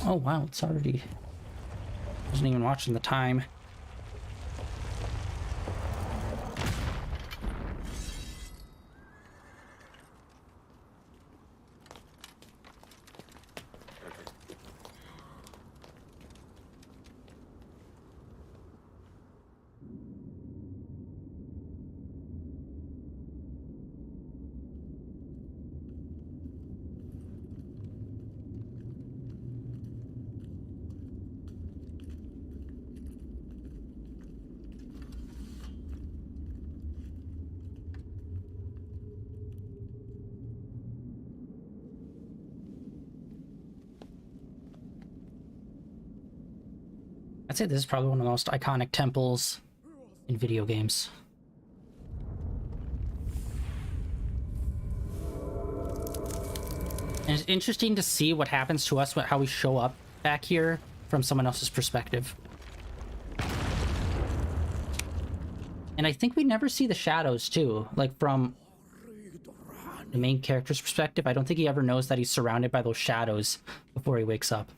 Oh wow, it's already... Wasn't even watching the time. I'd say this is probably one of the most iconic temples in video games. And it's interesting to see what happens to us, how we show up back here from someone else's perspective. And I think we never see the shadows too, like from the main character's perspective. I don't think he ever knows that he's surrounded by those shadows before he wakes up.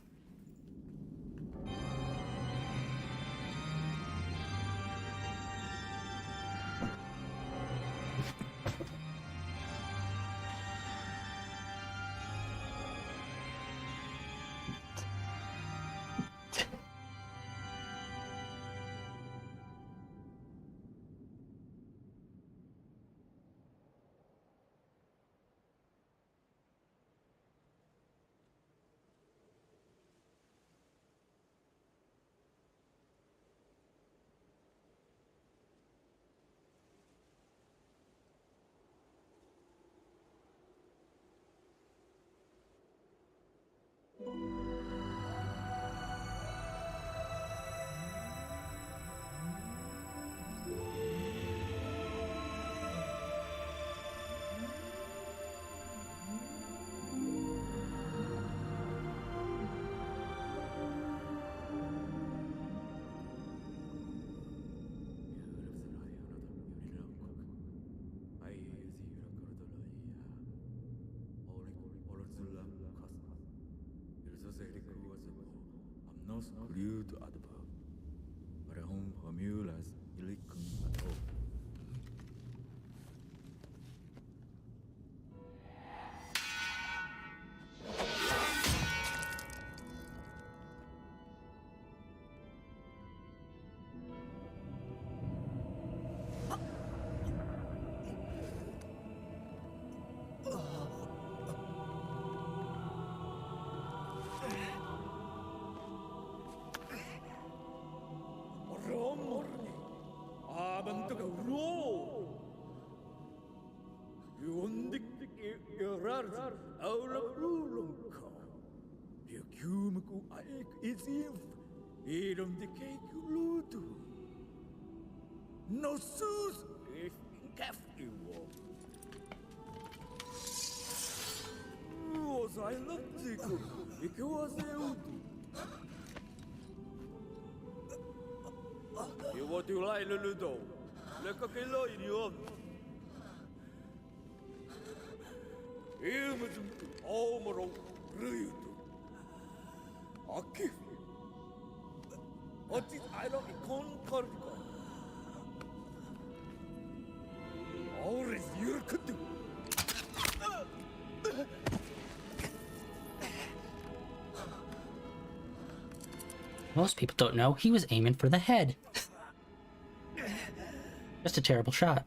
Most people don't know he was aiming for the head. Just a terrible shot.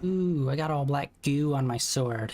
Ooh, I got all black goo on my sword.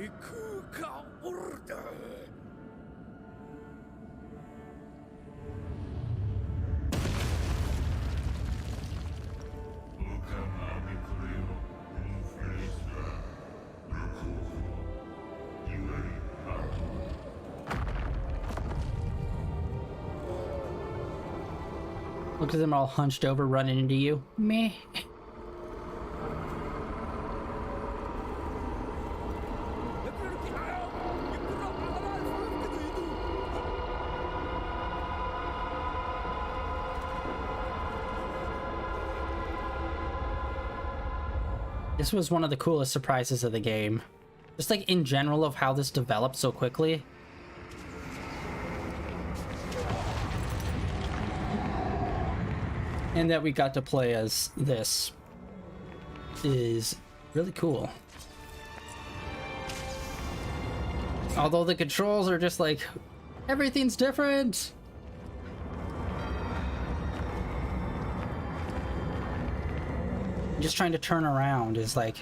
Ikuka order. Look at them all hunched over running into you. Meh. This was one of the coolest surprises of the game. Just like in general of how this developed so quickly. And that we got to play as this is really cool. Although the controls are just like, everything's different. Just trying to turn around is like...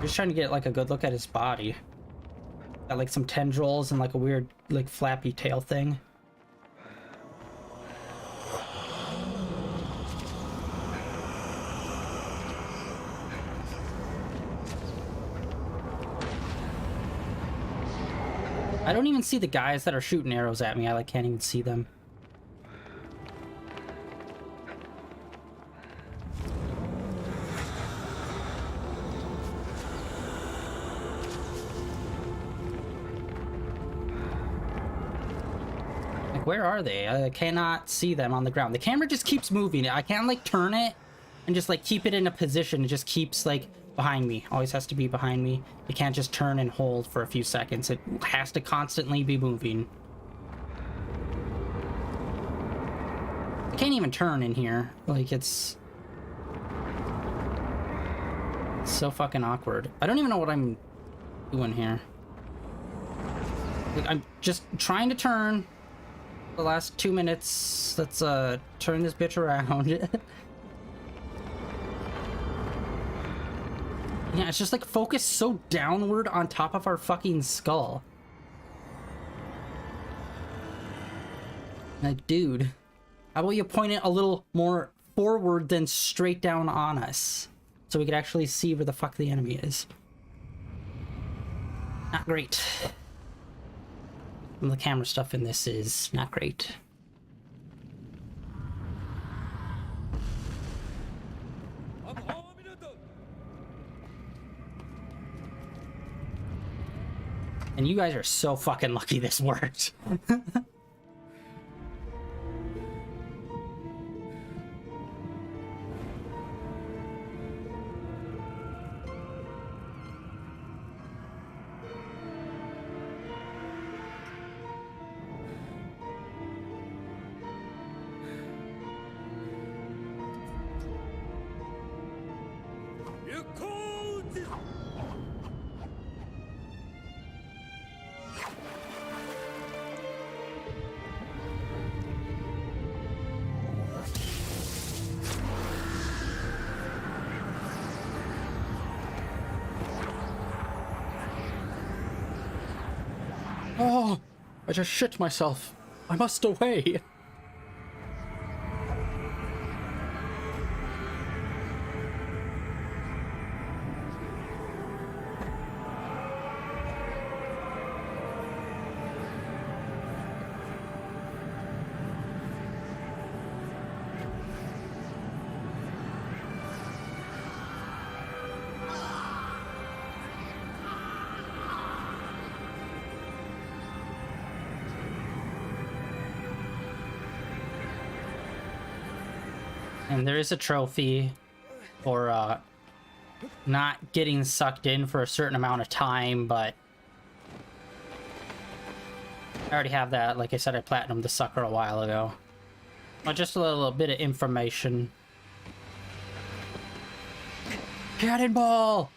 Just trying to get like a good look at his body. Got like some tendrils and like a weird like flappy tail thing. I don't even see the guys that are shooting arrows at me. I like can't even see them. Like, where are they? I cannot see them on the ground. The camera just keeps moving. I can't like turn it and just like keep it in a position. It just keeps like behind me. Always has to be behind me. It can't just turn and hold for a few seconds. It has to constantly be moving. I can't even turn in here. Like, it's so fucking awkward. I don't even know what I'm doing here. Like, I'm just trying to turn the last 2 minutes. Let's turn this bitch around. Yeah, it's just like focused so downward on top of our fucking skull. Like, dude, how about you point it a little more forward than straight down on us? So we could actually see where the fuck the enemy is. Not great. And the camera stuff in this is not great. And you guys are so fucking lucky this worked. Oh, I just shit myself. I must away. And there is a trophy for not getting sucked in for a certain amount of time, but I already have that. Like I said, I platinumed the sucker a while ago. But just a little bit of information. Cannonball!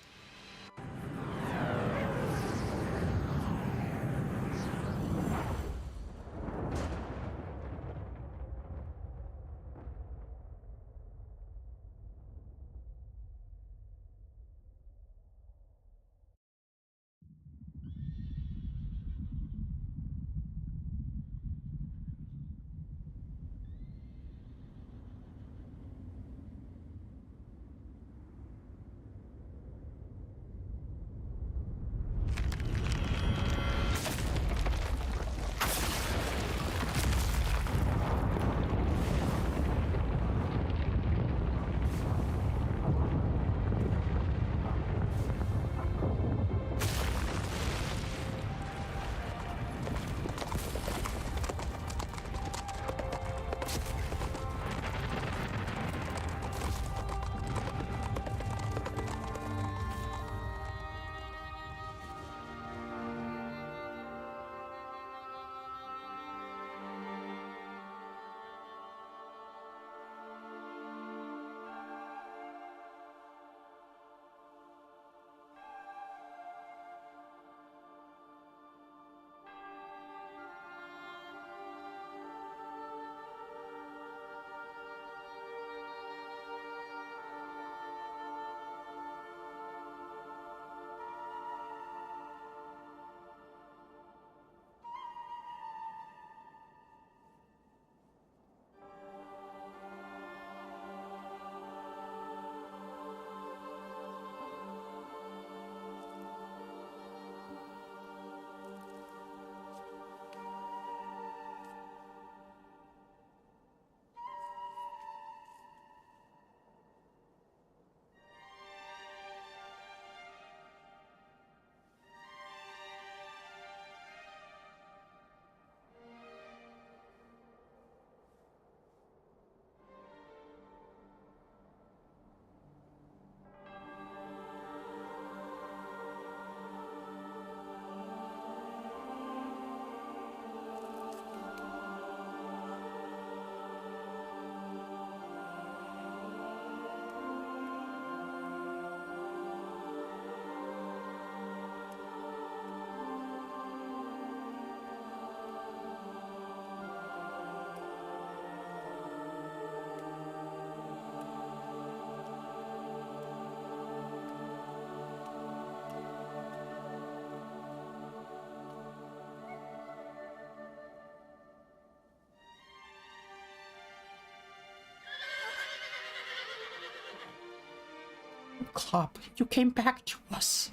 Clop, you came back to us.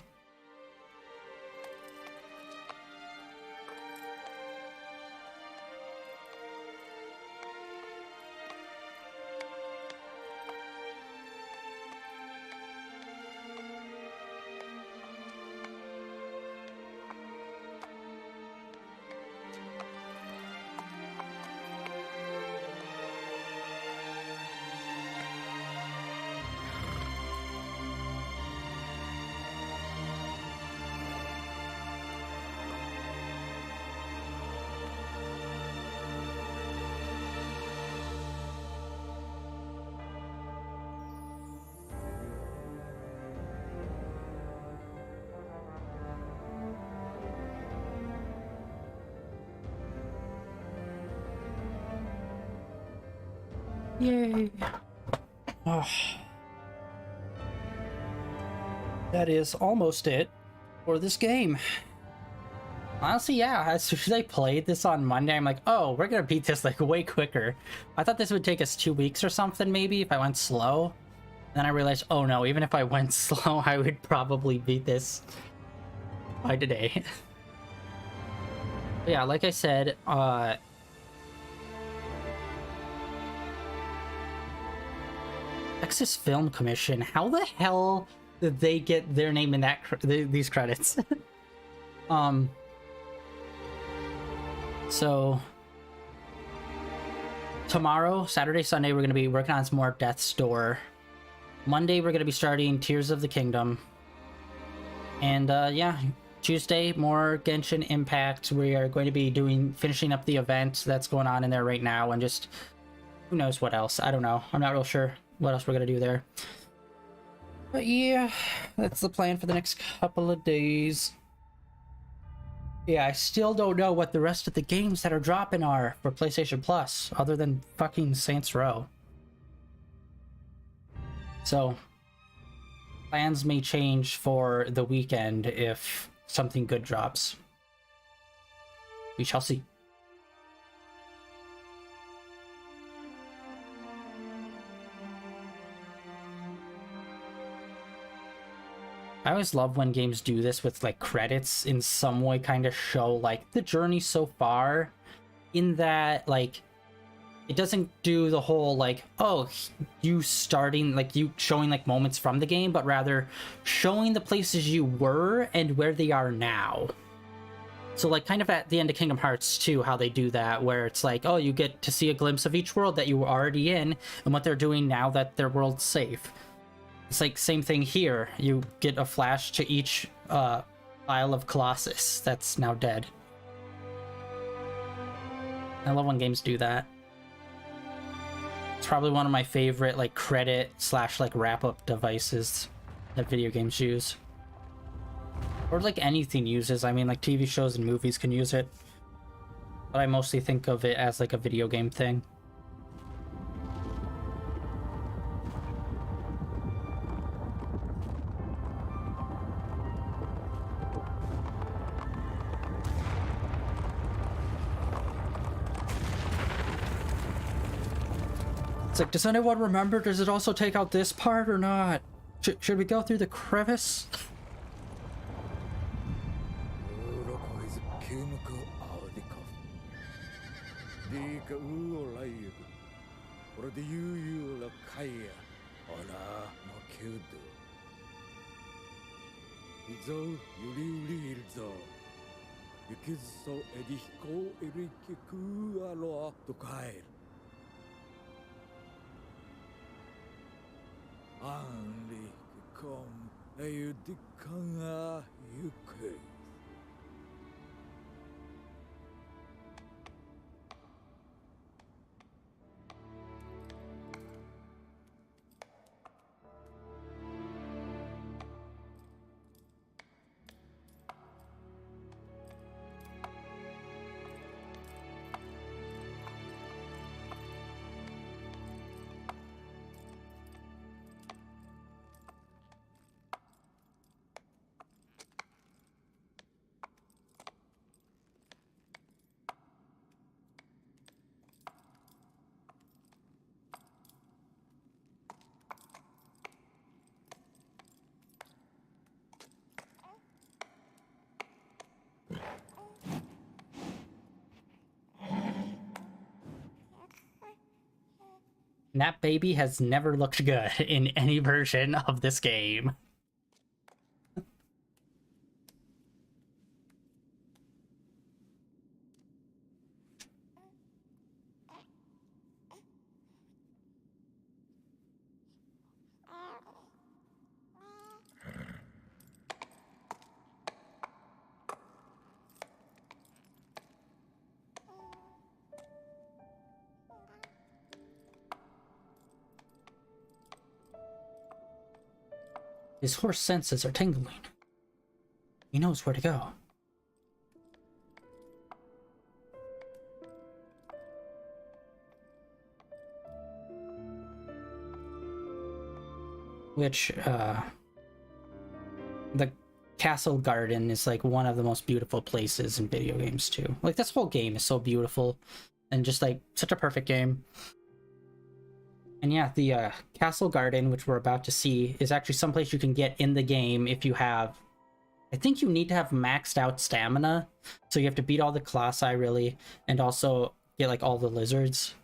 Yay. Oh. That is almost it for this game. Honestly, yeah, as soon as I played this on Monday, I'm like, oh, we're gonna beat this like way quicker. I thought this would take us 2 weeks or something, maybe, if I went slow. And then I realized, oh no, even if I went slow, I would probably beat this by today. But yeah, like I said, Texas Film Commission, how the hell did they get their name in that these credits? So tomorrow, Saturday, Sunday, we're going to be working on some more Death's Door. Monday, we're going to be starting Tears of the Kingdom. And yeah, Tuesday, more Genshin Impact. We are going to be finishing up the event that's going on in there right now, and just who knows what else. I don't know. I'm not real sure what else we're going to do there. But yeah, that's the plan for the next couple of days. Yeah, I still don't know what the rest of the games that are dropping are for PlayStation Plus, other than fucking Saints Row. So, plans may change for the weekend if something good drops. We shall see. I always love when games do this with like credits in some way, kind of show like the journey so far, in that like it doesn't do the whole like, oh, you starting like you showing like moments from the game, but rather showing the places you were and where they are now. So like kind of at the end of Kingdom Hearts 2, how they do that, where it's like, oh, you get to see a glimpse of each world that you were already in and what they're doing now that their world's safe. It's like same thing here. You get a flash to each Isle of Colossus that's now dead. I love when games do that. It's probably one of my favorite like credit / like wrap-up devices that video games use. Or like anything uses. I mean, like TV shows and movies can use it. But I mostly think of it as like a video game thing. It's like, does anyone remember? Does it also take out this part or not? Should we go through the crevice? That baby has never looked good in any version of this game. His horse senses are tingling. He knows where to go. Which, the castle garden is like one of the most beautiful places in video games too. Like this whole game is so beautiful and just like such a perfect game. And yeah, the castle garden, which we're about to see, is actually someplace you can get in the game if you have... I think you need to have maxed out stamina. So you have to beat all the colossi, really, and also get, like, all the lizards.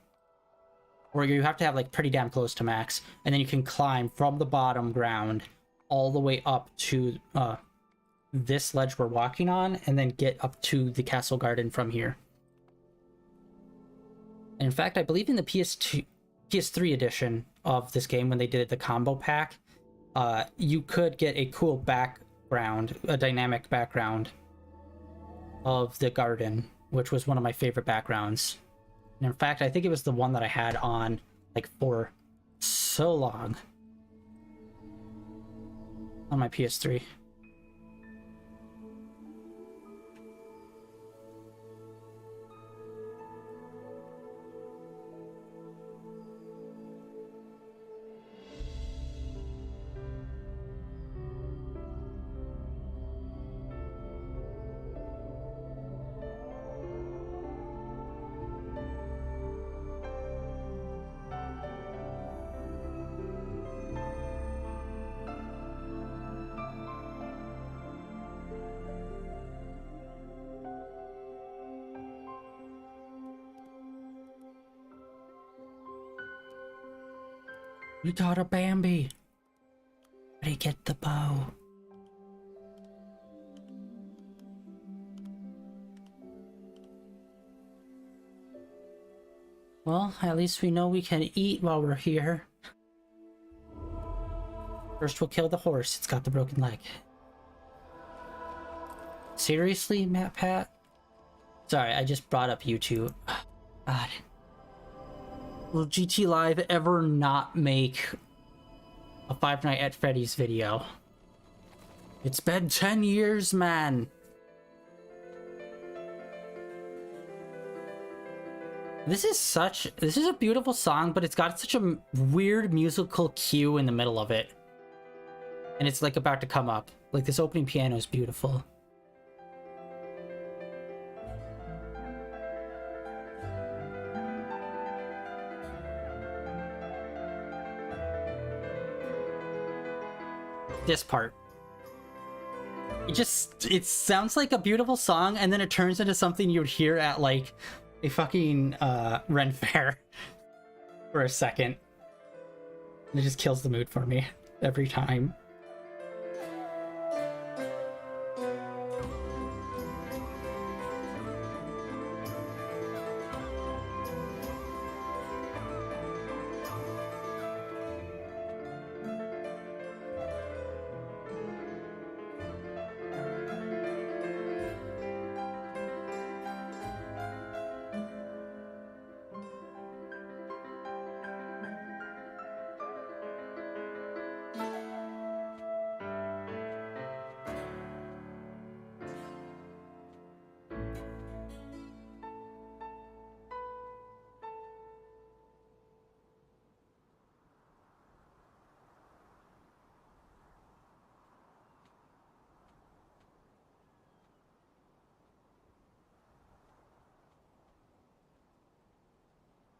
Or you have to have, like, pretty damn close to max. And then you can climb from the bottom ground all the way up to this ledge we're walking on, and then get up to the castle garden from here. And in fact, I believe in the PS3 edition of this game, when they did the combo pack, you could get a cool background, a dynamic background of the garden, which was one of my favorite backgrounds. And in fact, I think it was the one that I had on like for so long. on my PS3. We got a Bambi. Ready, get the bow. Well, at least we know we can eat while we're here. First, we'll kill the horse. It's got the broken leg. Seriously, Matt Pat? Sorry, I just brought up YouTube. God. Will GT Live ever not make a Five Nights at Freddy's video? It's been 10 years, man. This is a beautiful song, but it's got such a weird musical cue in the middle of it. And it's like about to come up. Like this opening piano is beautiful. This part. It sounds like a beautiful song, and then it turns into something you would hear at like a fucking Ren Fair for a second. And it just kills the mood for me every time.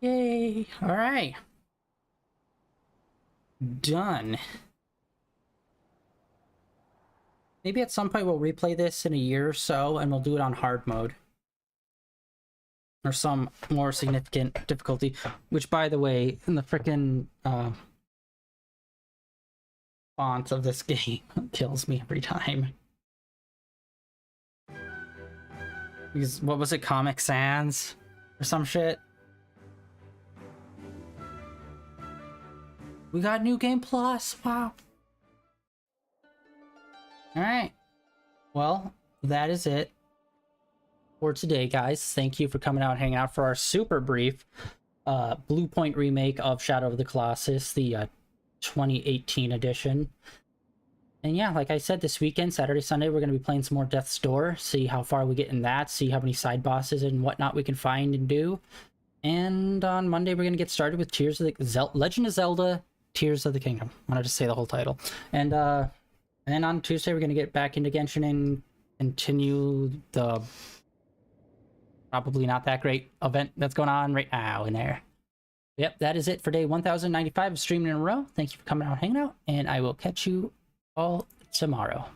Yay! All right. Done. Maybe at some point we'll replay this in a year or so, and we'll do it on hard mode. Or some more significant difficulty. Which, by the way, in the frickin' font of this game kills me every time. Because, what was it? Comic Sans? Or some shit? We got New Game Plus. Wow. Alright. Well, that is it for today, guys. Thank you for coming out and hanging out for our super brief Bluepoint remake of Shadow of the Colossus, the 2018 edition. And yeah, like I said, this weekend, Saturday, Sunday, we're going to be playing some more Death's Door, see how far we get in that, see how many side bosses and whatnot we can find and do. And on Monday, we're going to get started with Legend of Zelda Tears of the Kingdom. I wanted to say the whole title. And on Tuesday, we're going to get back into Genshin and continue the probably not that great event that's going on right now in there. Yep, that is it for day 1095 of streaming in a row. Thank you for coming out and hanging out, and I will catch you all tomorrow.